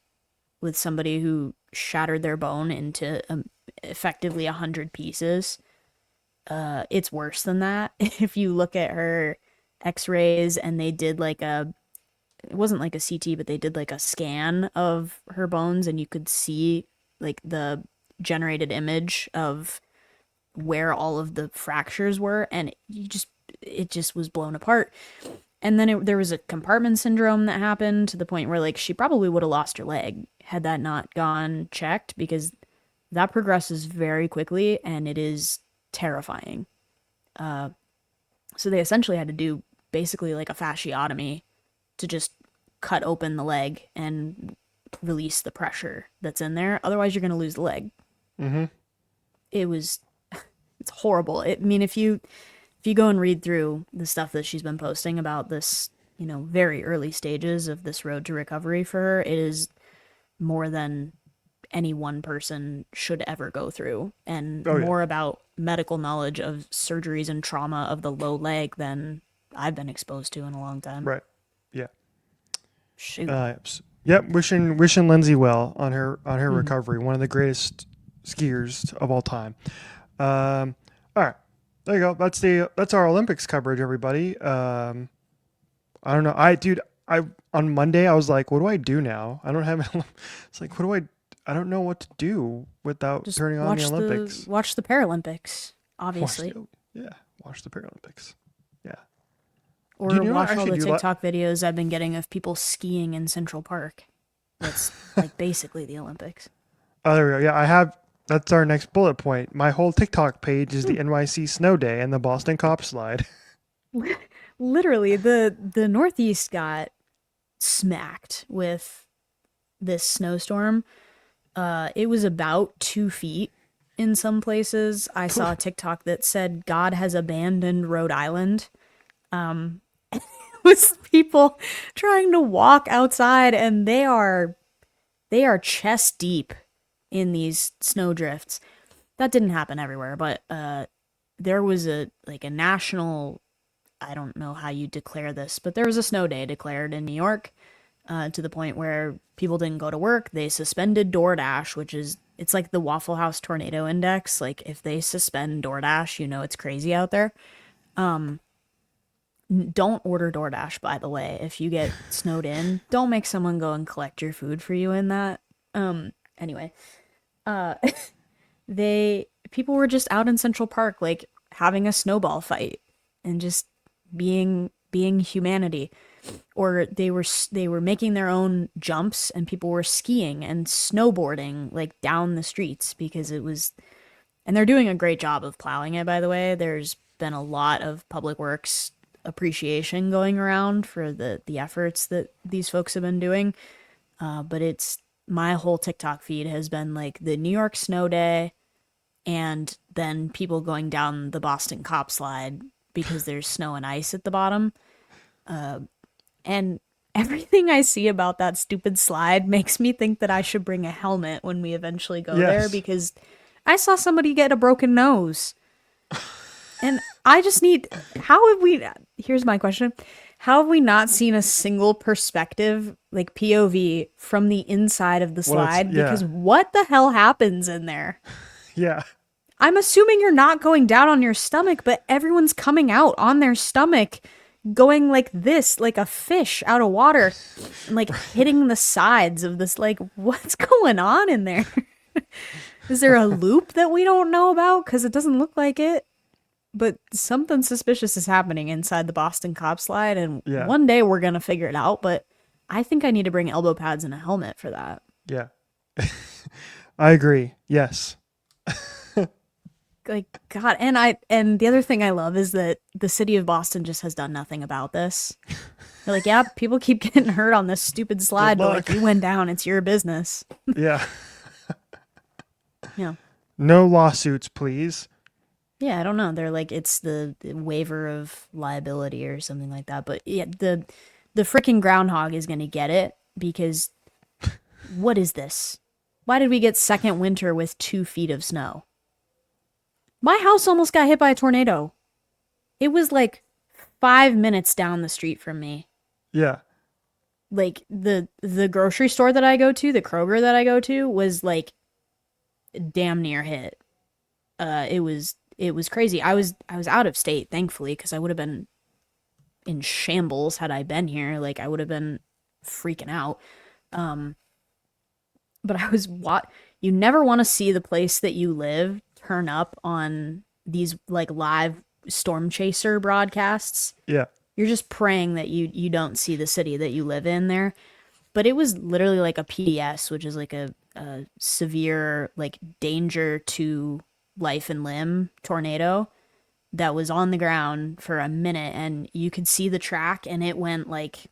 with somebody who shattered their bone into effectively 100 pieces. It's worse than that. If you look at her X-rays and they did like a it wasn't like a CT, but they did like a scan of her bones, and you could see like the generated image of where all of the fractures were, and it just was blown apart. And then there was a compartment syndrome that happened to the point where like she probably would have lost her leg had that not gone checked, because that progresses very quickly and it is terrifying. So they essentially had to do basically like a fasciotomy to just cut open the leg and release the pressure that's in there. Otherwise, you're going to lose the leg. Mm-hmm. It was It's horrible. I mean, if you go and read through the stuff that she's been posting about this, very early stages of this road to recovery for her, it is more than any one person should ever go through, and Oh yeah. more about medical knowledge of surgeries and trauma of the low leg than I've been exposed to in a long time. Right. Yeah. Shoot. Yep. Wishing Lindsay well on her Mm. recovery. One of the greatest skiers of all time. All right. There you go. That's our Olympics coverage, everybody. I don't know. I on Monday I was like, what do I do now? I don't have. It's like, what do I don't know what to do without Just turning on the Olympics. watch the Paralympics, Watch obviously. yeah, watch the Paralympics. Yeah. Do Or you know what I watch all actually the do? TikTok videos I've been getting of people skiing in Central Park. That's like basically the Olympics. Oh, there we go. Yeah, I have. That's our next bullet point. My whole TikTok page is the NYC snow day and the Boston Cop slide. Literally, the Northeast got smacked with this snowstorm. It was about 2 feet in some places. I saw a TikTok that said God has abandoned Rhode Island. It was people trying to walk outside, and they are chest deep in these snow drifts. That didn't happen everywhere, but there was a national, I don't know how you declare this, but there was a snow day declared in New York, to the point where people didn't go to work. They suspended DoorDash, which is, it's like the Waffle House tornado index. Like, if they suspend DoorDash, it's crazy out there. Don't order DoorDash, by the way. If you get snowed in, don't make someone go and collect your food for you in that. Anyway, uh, people were just out in Central Park, like having a snowball fight and just being humanity. Or they were making their own jumps, and people were skiing and snowboarding like down the streets because it was, and they're doing a great job of plowing it, by the way. There's been a lot of public works appreciation going around for the efforts that these folks have been doing. But it's, my whole TikTok feed has been like the New York snow day, and then people going down the Boston Cop slide because there's snow and ice at the bottom. And everything I see about that stupid slide makes me think that I should bring a helmet when we eventually go there, Yes. because I saw somebody get a broken nose. And I just need, here's my question. How have we not seen a single perspective, like POV, from the inside of the slide? Yeah. Because what the hell happens in there? Yeah. I'm assuming you're not going down on your stomach, but everyone's coming out on their stomach, going like this, like a fish out of water, and like hitting the sides of this. Like, what's going on in there? Is there a loop that we don't know about? Because it doesn't look like it. But something suspicious is happening inside the Boston Cop slide, and Yeah. one day we're going to figure it out. But I think I need to bring elbow pads and a helmet for that. Yeah. I agree. Yes. Like, God. And the other thing I love is that the city of Boston just has done nothing about this. They're like, yeah, people keep getting hurt on this stupid slide, but like, you went down, it's your business. Yeah. Yeah. No lawsuits, please. Yeah, I don't know. They're like, it's the waiver of liability or something like that. But yeah, the freaking groundhog is gonna get it, because what is this? Why did we get second winter with 2 feet of snow? My house almost got hit by a tornado. It was like 5 minutes down the street from me. Yeah. Like, the grocery store that I go to, the Kroger that I go to, was like damn near hit. It was crazy. I was out of state, thankfully, because I would have been in shambles had I been here. Like, I would have been freaking out. But you never want to see the place that you live turn up on these like live storm chaser broadcasts. Yeah. You're just praying that you don't see the city that you live in there. But it was literally like a PDS, which is like a severe, like, danger to life and limb tornado that was on the ground for a minute, and you could see the track, and it went like,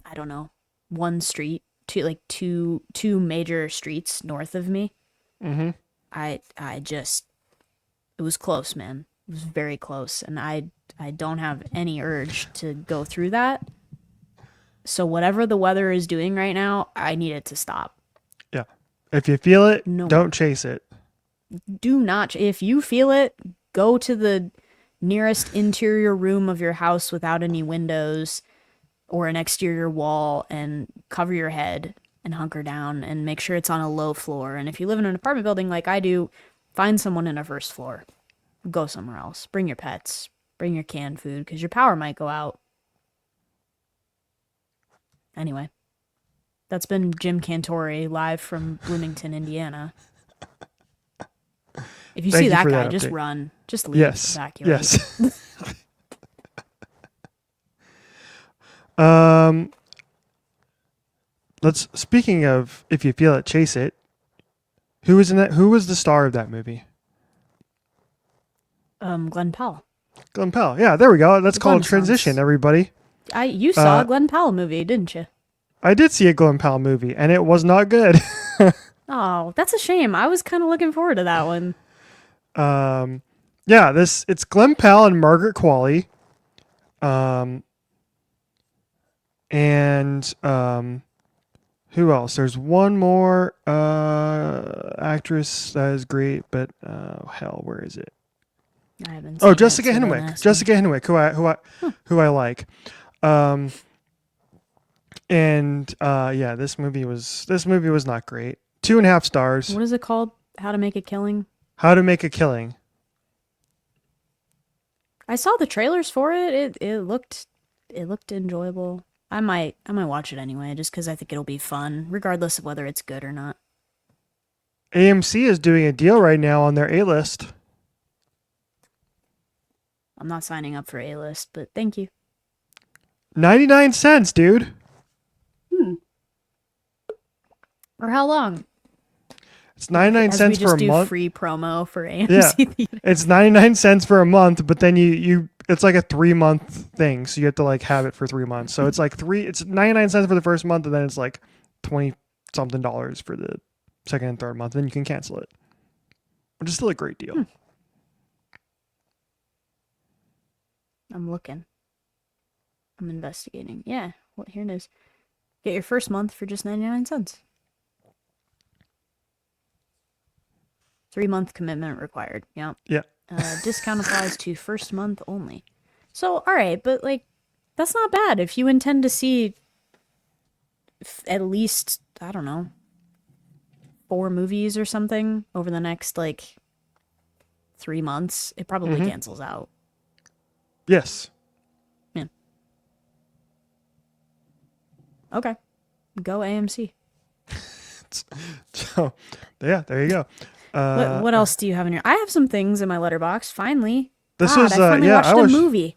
I don't know, one street to like two major streets north of me. Mm-hmm. I just, It was close, man. It was very close, and I don't have any urge to go through that. So whatever the weather is doing right now, I need it to stop. Yeah. If you feel it, No don't more. chase it. Do not. If you feel it, go to the nearest interior room of your house without any windows or an exterior wall and cover your head and hunker down and make sure it's on a low floor. And if you live in an apartment building like I do, find someone in a first floor. Go somewhere else. Bring your pets. Bring your canned food because your power might go out. Anyway, that's been Jim Cantori live from Bloomington, Indiana. If you Thank see you that for guy, that just update. run. Just leave. Yes. Evacuate. Yes. um, speaking of if you feel it, chase it. Who was in that? Who was the star of that movie? Glenn Powell. Glenn Powell. Yeah, there we go. That's The called Glenn transition, Sons. everybody. You saw Uh, a Glenn Powell movie, didn't you? I did see a Glenn Powell movie, and it was not good. Oh, that's a shame. I was kind of looking forward to that one. um, yeah, it's Glenn Powell and Margaret Qualley. Um, and who else? There's one more actress that is great, but hell, where is it? I haven't Oh, seen it, Jessica so don't Henwick. ask me. Jessica Henwick, who I like. Um, and yeah, this movie was not great. 2.5 stars. What is it called? How to Make a Killing? How to Make a Killing. I saw the trailers for it. It looked enjoyable. I might watch it anyway, just because I think it'll be fun, regardless of whether it's good or not. AMC is doing a deal right now on their A list. I'm not signing up for A list, but thank you. 99 cents, dude. For how long? It's 99 As we cents for just a do month. free promo for Yeah. AMC Theater. It's 99 cents for a month, but then you it's like a 3-month thing, so you have to like have it for 3 months. So it's like it's 99 cents for the first month, and then it's like 20 something dollars for the second and third month. Then you can cancel it, which is still a great deal. I'm looking. I'm investigating. Yeah, well, here it is. Get your first month for just 99 cents. 3-month commitment required. Yep. Yeah. Discount applies to first month only. So, all right, but like, that's not bad if you intend to see at least, I don't know, 4 movies or something over the next like 3 months. It probably cancels out. Yes. Yeah. Okay. Go AMC. So, yeah, there you go. What else do you have in your? I have some things in my letterbox. Finally, This God, was I finally yeah, watched a movie.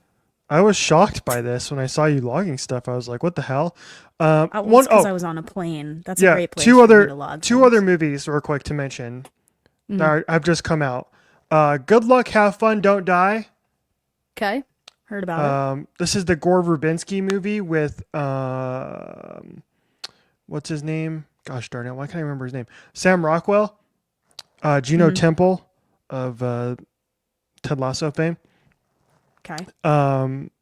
I was shocked by this when I saw you logging stuff. I was like, "What the hell?" Because I was on a plane. That's a Yeah, great place two for me other to log two things. other movies real quick to mention that have just come out. Good Luck, Have Fun, Don't Die. Okay, heard about it. This is the Gore Verbinski movie with what's his name? Gosh darn it! Why can't I remember his name? Sam Rockwell, Gino Temple of Ted Lasso fame. Okay.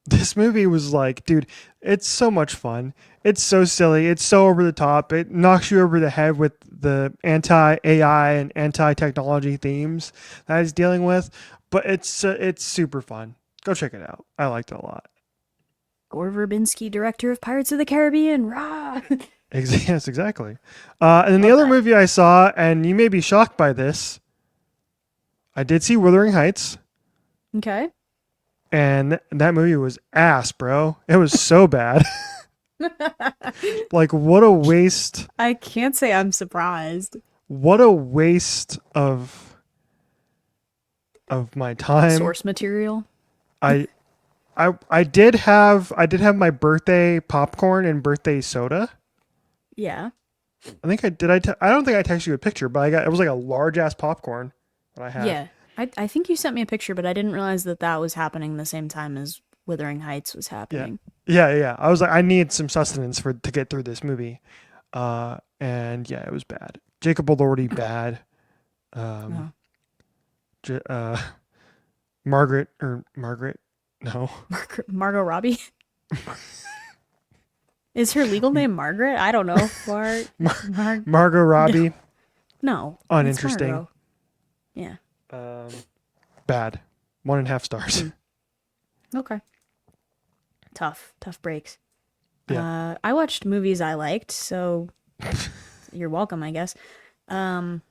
This movie was like, dude, it's so much fun. It's so silly. It's so over the top. It knocks you over the head with the anti-AI and anti-technology themes that it's dealing with, but it's super fun. Go check it out. I liked it a lot. Gore Verbinski, director of Pirates of the Caribbean. Rah! Yes, exactly. And then the other movie I saw, and you may be shocked by this, I did see Wuthering Heights. Okay. And that movie was ass, bro. It was so bad. Like, what a waste. I can't say I'm surprised. What a waste of my time. Source material. I did have my birthday popcorn and birthday soda. Yeah. I think I did. I don't think I texted you a picture, but it was like a large ass popcorn that I had. Yeah. I think you sent me a picture, but I didn't realize that was happening the same time as Wuthering Heights was happening. Yeah. I was like, I need some sustenance to get through this movie. And yeah, it was bad. Jacob Elordi, bad. Margaret. No. Margot Robbie. Is her legal name Margaret? I don't know. Margot No, Robbie. no, it's Uninteresting. Margot. Yeah. Um, bad. 1.5 stars. Hmm. Okay. Tough breaks. Yeah. I watched movies I liked, so you're welcome, I guess. Um,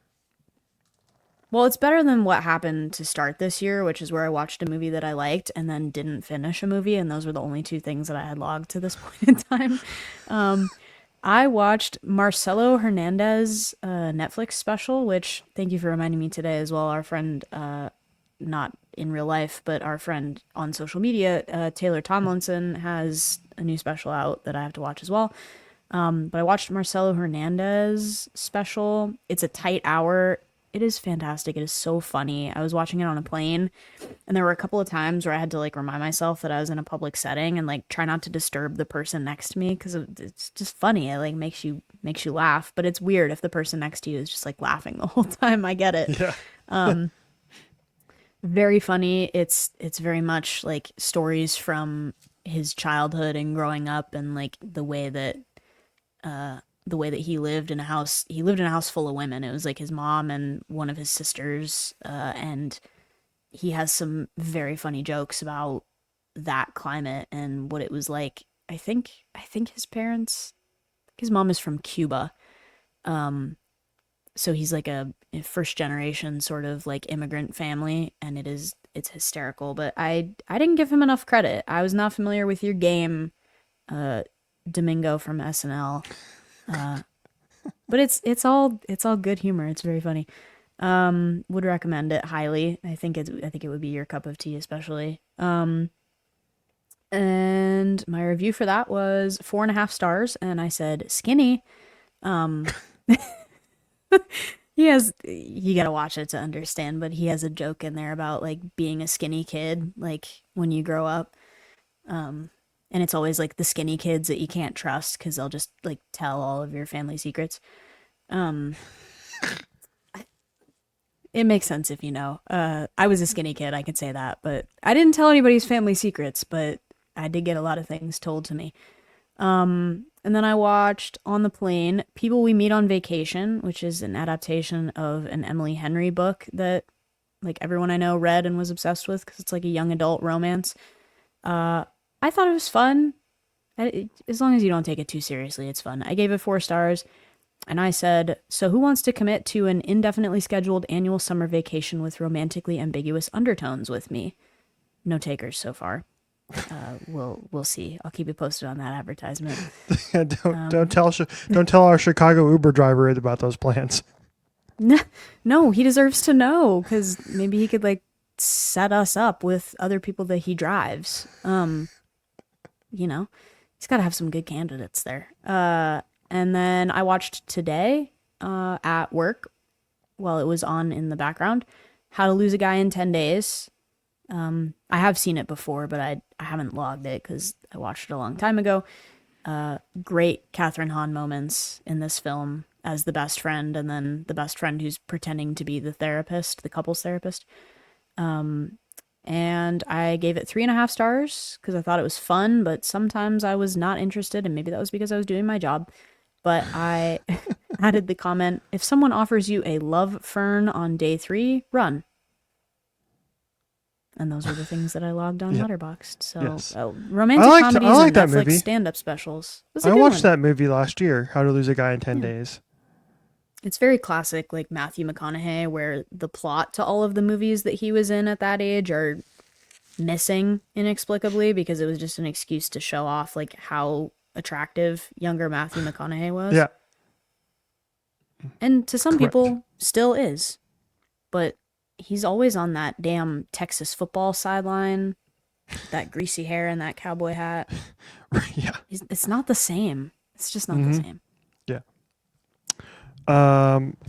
well, it's better than what happened to start this year, which is where I watched a movie that I liked and then didn't finish a movie, and those were the only two things that I had logged to this point in time. Um, I watched Marcelo Hernandez Netflix special, which thank you for reminding me today as well. Our friend, not in real life, but our friend on social media, Taylor Tomlinson, has a new special out that I have to watch as well. But I watched Marcelo Hernandez special. It's a tight hour. It is fantastic. It is so funny. I was watching it on a plane, and there were a couple of times where I had to like remind myself that I was in a public setting and like try not to disturb the person next to me because it's just funny. It like makes you laugh, but it's weird if the person next to you is just like laughing the whole time. I get it. Yeah. Very funny. It's very much like stories from his childhood and growing up and like the way that he lived in a house full of women. It was like his mom and one of his sisters, and he has some very funny jokes about that climate and what it was like. I think his mom is from Cuba. So he's like a first generation sort of like immigrant family, and it's hysterical, but I didn't give him enough credit. I was not familiar with your game, uh Domingo from SNL. Uh but it's all good humor. It's very funny. Would recommend it highly. I think it would be your cup of tea, especially. And my review for that was 4.5 stars, and I said skinny. Um, you gotta watch it to understand, but he has a joke in there about like being a skinny kid, like when you grow up. And it's always like the skinny kids that you can't trust because they'll just like tell all of your family secrets. Um, it makes sense if you know. I was a skinny kid, I could say that, but I didn't tell anybody's family secrets, but I did get a lot of things told to me. And then I watched on the plane People We Meet on Vacation, which is an adaptation of an Emily Henry book that like everyone I know read and was obsessed with because it's like a young adult romance. Uh, I thought it was fun. As long as you don't take it too seriously, it's fun. I gave it 4 stars. And I said, so who wants to commit to an indefinitely scheduled annual summer vacation with romantically ambiguous undertones with me? No takers so far. We'll see. I'll keep you posted on that advertisement. don't Um, don't tell our Chicago Uber driver about those plans. no, he deserves to know because maybe he could like set us up with other people that he drives. You know, he's got to have some good candidates there. And then I watched today at work while it was on in the background How to Lose a Guy in 10 Days. I have seen it before, but I haven't logged it because I watched it a long time ago. Great Catherine Hahn moments in this film as the best friend, and then the best friend who's pretending to be the therapist, the couples therapist. And I gave it 3.5 stars because I thought it was fun, but sometimes I was not interested, and maybe that was because I was doing my job. But I added the comment, if someone offers you a love fern on day 3, run. And those are the things that I logged on Yeah. Letterboxd. So Yes. romantic comedies I like and that Netflix movie. stand-up specials. It was a I good watched one. that movie last year, How to Lose a Guy in 10 Yeah. Days. It's very classic, like Matthew McConaughey, where the plot to all of the movies that he was in at that age are missing inexplicably because it was just an excuse to show off like how attractive younger Matthew McConaughey was. Yeah, And to some correct. people still is. But he's always on that damn Texas football sideline, that greasy hair and that cowboy hat. Yeah. It's not the same. It's just not the Hmm. same. Yeah.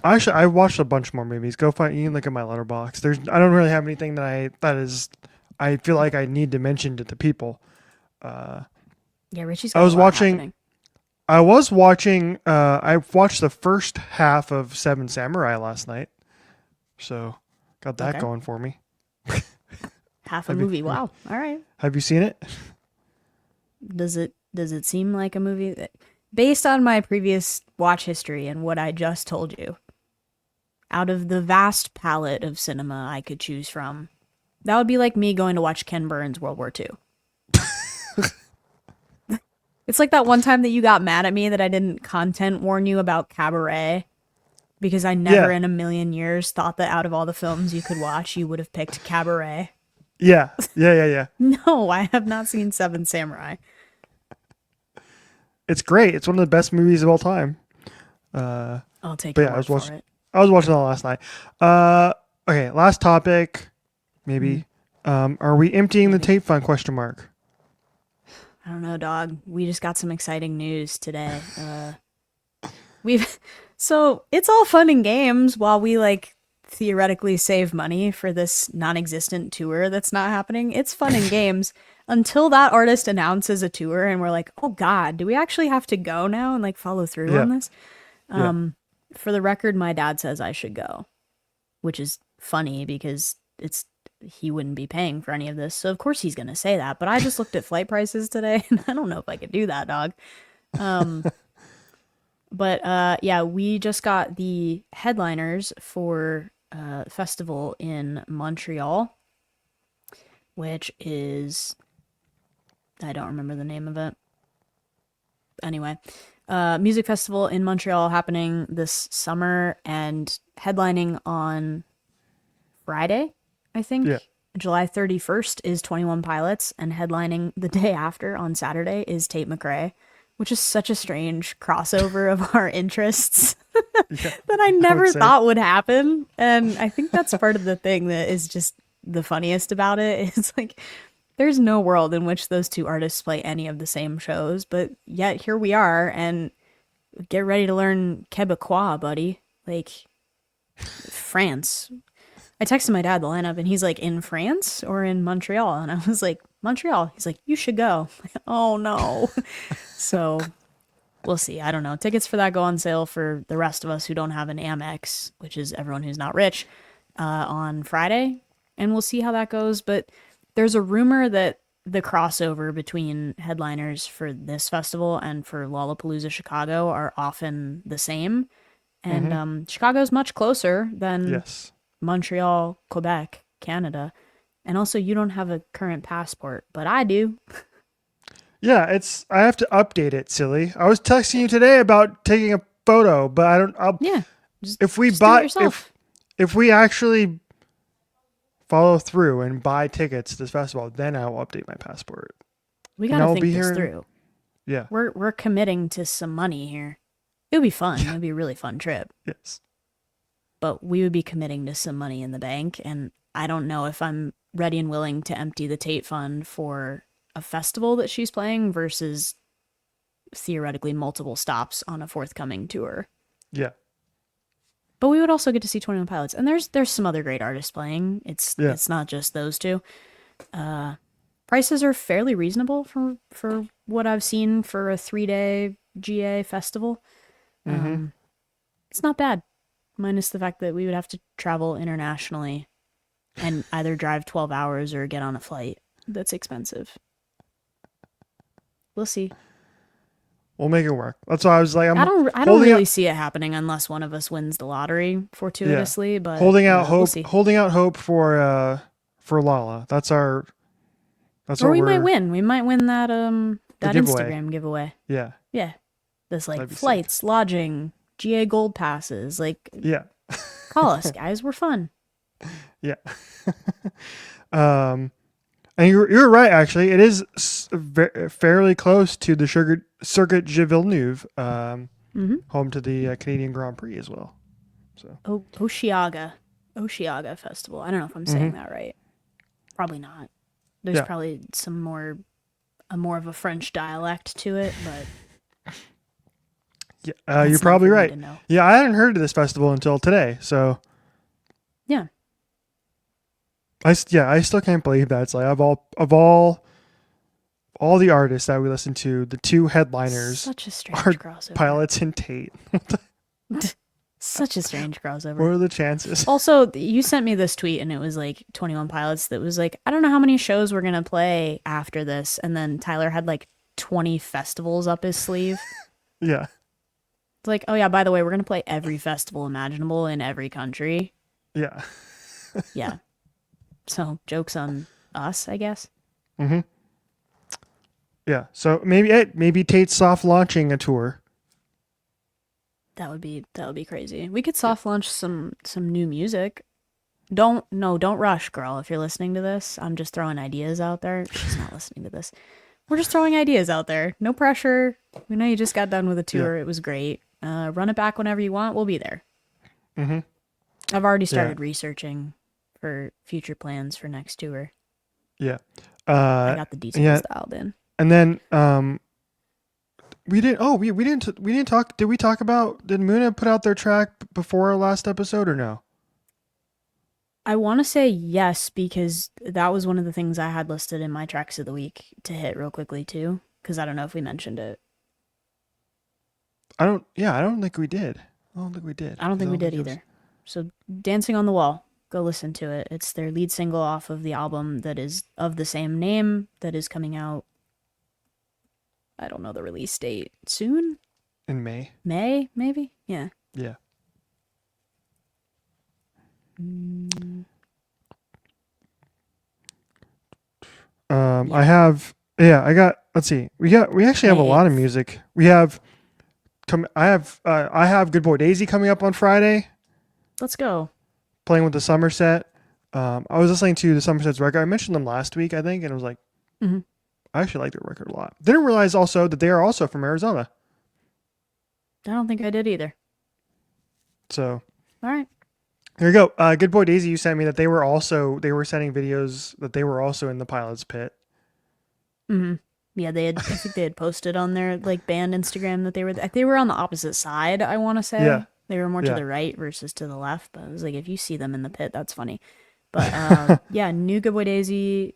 Actually, I watched a bunch more movies. Go find you can look at my letterbox. I don't really have anything I feel like I need to mention to the people. Uh, Yeah, Richie's I got a was lot watching. happening. I was watching. I watched the first half of Seven Samurai last night, so got that Okay. going for me. Half a Have you movie. Wow. All right. have you seen it? Does it seem like a movie that, based on my previous watch history and what I just told you, out of the vast palette of cinema I could choose from, that would be like me going to watch Ken Burns World War II. It's like that one time that you got mad at me that I didn't content warn you about Cabaret because I never Yeah. in a million years thought that out of all the films you could watch, you would have picked Cabaret. Yeah. Yeah. Yeah. Yeah. No, I have not seen Seven Samurai. It's great. It's one of the best movies of all time. I'll take But your yeah, word for it. I was watching that last night. Okay, last topic, maybe. Are we emptying the tape fund? Question mark. I don't know, dog. We just got some exciting news today. We've so it's all fun and games while we like theoretically save money for this non-existent tour that's not happening. It's fun and games until that artist announces a tour and we're like, "Oh god, do we actually have to go now and like follow through Yeah. on this?" Yeah. For the record, my dad says I should go, which is funny because it's he wouldn't be paying for any of this. So of course he's going to say that, but I just looked at flight prices today and I don't know if I could do that, dog. But yeah, we just got the headliners for festival in Montreal, which is I don't remember the name of it. Anyway, music festival in Montreal happening this summer and headlining on Friday, I think. Yeah. July 31st is 21 Pilots, and headlining the day after on Saturday is Tate McRae, which is such a strange crossover of our interests Yeah. that I I never would say. thought would happen. And I think that's part of the thing that is just the funniest about it. It's like there's no world in which those two artists play any of the same shows, but yet here we are, and get ready to learn Quebecois, buddy. Like France. I texted my dad the lineup and he's like, in France or in Montreal? And I was like, Montreal. He's like, you should go. Oh no. So we'll see. I don't know. Tickets for that go on sale for the rest of us who don't have an Amex, which is everyone who's not rich, on Friday. And we'll see how that goes. But there's a rumor that the crossover between headliners for this festival and for Lollapalooza Chicago are often the same. And Chicago's much closer than Yes. Montreal, Quebec, Canada. And also, you don't have a current passport, but I do. Yeah. I have to update it. Silly. I was texting you today about taking a photo, but I don't. Yeah. Just, If we just do it buy, yourself. if we actually follow through and buy tickets to this festival, then I will update my passport. We And gotta I'll think be this here. through. Yeah. We're committing to some money here. It would be fun. It would be a really fun trip. Yes. But we would be committing to some money in the bank, and I don't know if I'm ready and willing to empty the Tate Fund for a festival that she's playing versus theoretically multiple stops on a forthcoming tour. Yeah. But we would also get to see 21 Pilots, and there's some other great artists playing. It's not just those two. Prices are fairly reasonable for what I've seen for a 3-day GA festival. It's not bad, minus the fact that we would have to travel internationally and either drive 12 hours or get on a flight. That's expensive. We'll see. We'll make it work. That's why I was like, I don't really see it happening unless one of us wins the lottery fortuitously. But holding out we'll hope. see. Holding out hope for Lala. That's or what we we're. might win. We might win that that giveaway. Instagram giveaway. Yeah. Yeah, this like That'd be sick. flights, lodging, GA gold passes. Like, Yeah. call us, guys. We're fun. Yeah. And you're right. Actually, it is fairly close to the Circuit de Villeneuve, home to the Canadian Grand Prix as well. So Osheaga Festival. I don't know if I'm saying that right. Probably not. There's probably more of a French dialect to it, but yeah, you're probably for me right. to know. Yeah, I hadn't heard of this festival until today. So Yeah. I still can't believe that. It's like of all the artists that we listen to, the two headliners Such a strange are crossover. Pilots and Tate. Such a strange What crossover. are the chances? Also, you sent me this tweet and it was like 21 Pilots that was like, I don't know how many shows we're going to play after this. And then Tyler had like 20 festivals up his sleeve. Yeah. It's like, oh yeah, by the way, we're going to play every festival imaginable in every country. Yeah. Yeah. So, joke's on us, I guess. Mm-hmm. Yeah. So maybe Tate's soft launching a tour. That would be crazy. We could soft launch some new music. Don't rush, girl. If you're listening to this, I'm just throwing ideas out there. She's not listening to this. We're just throwing ideas out there. No pressure. We know you just got done with a Yeah. tour. It was great. Run it back whenever you want. We'll be there. Mm-hmm. I've already Yeah. started researching for future plans for next tour. Yeah. I got the details dialed in. And then we didn't. Oh, we didn't talk. Did we talk about? Did Muna put out their track before our last episode or no? I want to say yes because that was one of the things I had listed in my tracks of the week to hit real quickly too. Because I don't know if we mentioned it. I don't. Yeah, I don't think we did. I don't think we did. I don't think we did it was- either. So, Dancing on the Wall, go listen to it. It's their lead single off of the album that is of the same name that is coming out. I don't know the release date. Soon? In May. May, maybe? Yeah. Yeah. Yeah. I have. Yeah, I got. Let's see. We actually have a May lot of 8th. music. We have. I have Good Boy Daisy coming up on Friday. Let's go. Playing with the Somerset. I was listening to the Somerset's record. I mentioned them last week, I think, and it was like, hmm I actually like their record a lot. Didn't realize also that they are also from Arizona. I don't think I did either. So All right. here you go. Good Boy Daisy, you sent me that they were sending videos that they were also in the pilot's pit. hmm Yeah, I think they had posted on their like band Instagram that they were on the opposite side, I want to say. Yeah. They were more to Yeah. the right versus to the left, but I was like, if you see them in the pit, that's funny. But yeah, new Good Boy Daisy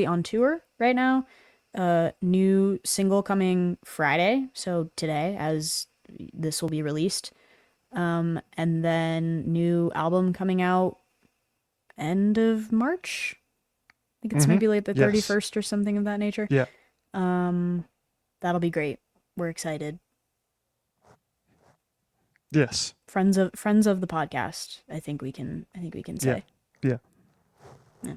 on tour right now. New single coming Friday, so today as this will be released. And then new album coming out end of March. I think it's maybe like the Yes. 31st or something of that nature. Yeah. That'll be great. We're excited. Yes. Friends of the podcast. I think we can say. Yeah. Yeah.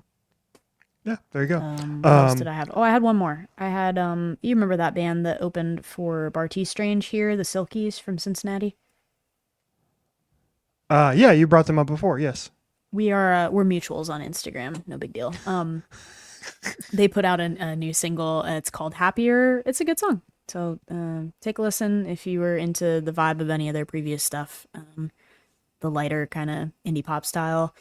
Yeah. There you go. What else did I have? Oh, I had one more. I had you remember that band that opened for Barty Strange here, the Silkies from Cincinnati? Yeah, you brought them up before. Yes. We're mutuals on Instagram. No big deal. They put out a new single. It's called Happier. It's a good song. So take a listen if you were into the vibe of any of their previous stuff. The lighter kind of indie pop style.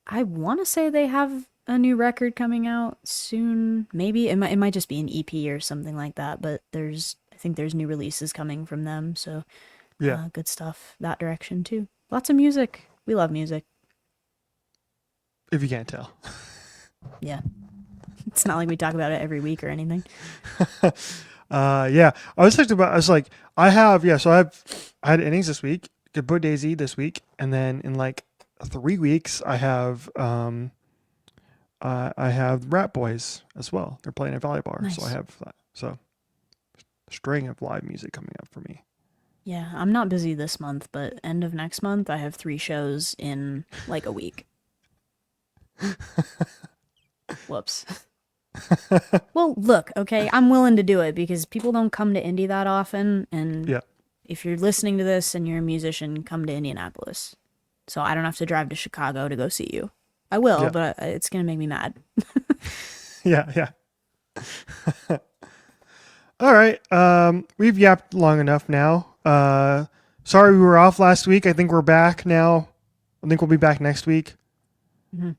I want to say they have a new record coming out soon. Maybe it might just be an EP or something like that. But I think there's new releases coming from them. So Yeah. good stuff that direction too. Lots of music. We love music. If you can't tell. Yeah. It's not like we talk about it every week or anything. Yeah. I was like, I had Innings this week, Good Boy Daisy this week, and then in like 3 weeks I have Rat Boys as well. They're playing at Valley Bar. Nice. So I have that. So string of live music coming up for me. Yeah, I'm not busy this month, but end of next month I have 3 shows in like a week. Whoops. Well, look, okay, I'm willing to do it because people don't come to Indy that often, and Yeah. if you're listening to this and you're a musician, come to Indianapolis. So I don't have to drive to Chicago to go see you. I will, Yeah. but it's gonna make me mad. Yeah. Yeah. All right. We've yapped long enough now. Sorry we were off last week. I think we're back now. I think we'll be back next week. We're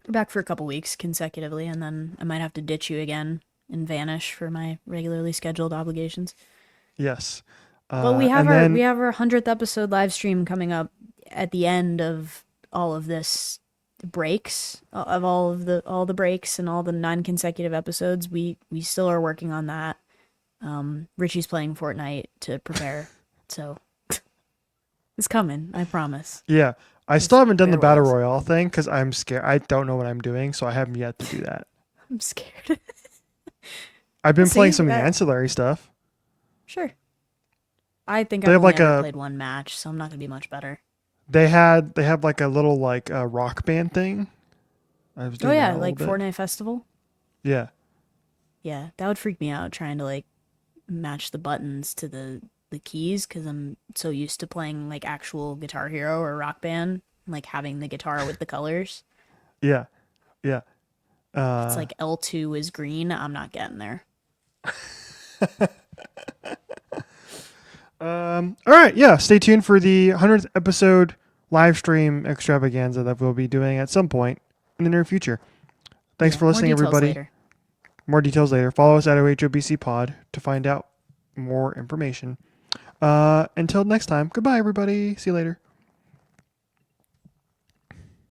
back for a couple weeks consecutively, and then I might have to ditch you again and vanish for my regularly scheduled obligations. Yes. But we have and our 100th episode live stream coming up at the end of all of this breaks of all the breaks and all the non-consecutive episodes. We still are working on that. Richie's playing Fortnite to prepare. So It's coming. I promise. Yeah. I Just still haven't done the bear battle with us. royale thing because I'm scared. I don't know what I'm doing, so I haven't yet to do that. I'm scared. I've We'll been playing see. some of the ancillary stuff. Sure. I think They I've have only like ever a played one match, so I'm not gonna be much better. they have like a little like rock band thing. I was Oh doing that yeah, a little like bit. Fortnite Festival. Yeah. Yeah, that would freak me out trying to like match the buttons to the keys because I'm so used to playing like actual Guitar Hero or Rock Band, like having the guitar with the colors. Yeah. Yeah. If it's Uh like L2 is green, I'm not getting there. all right, yeah, stay tuned for the 100th episode live stream extravaganza that we'll be doing at some point in the near future. Thanks Yeah, for more listening, details everybody. later. More details later. Follow us at OHOBC Pod to find out more information. Until next time, goodbye, everybody. See you later.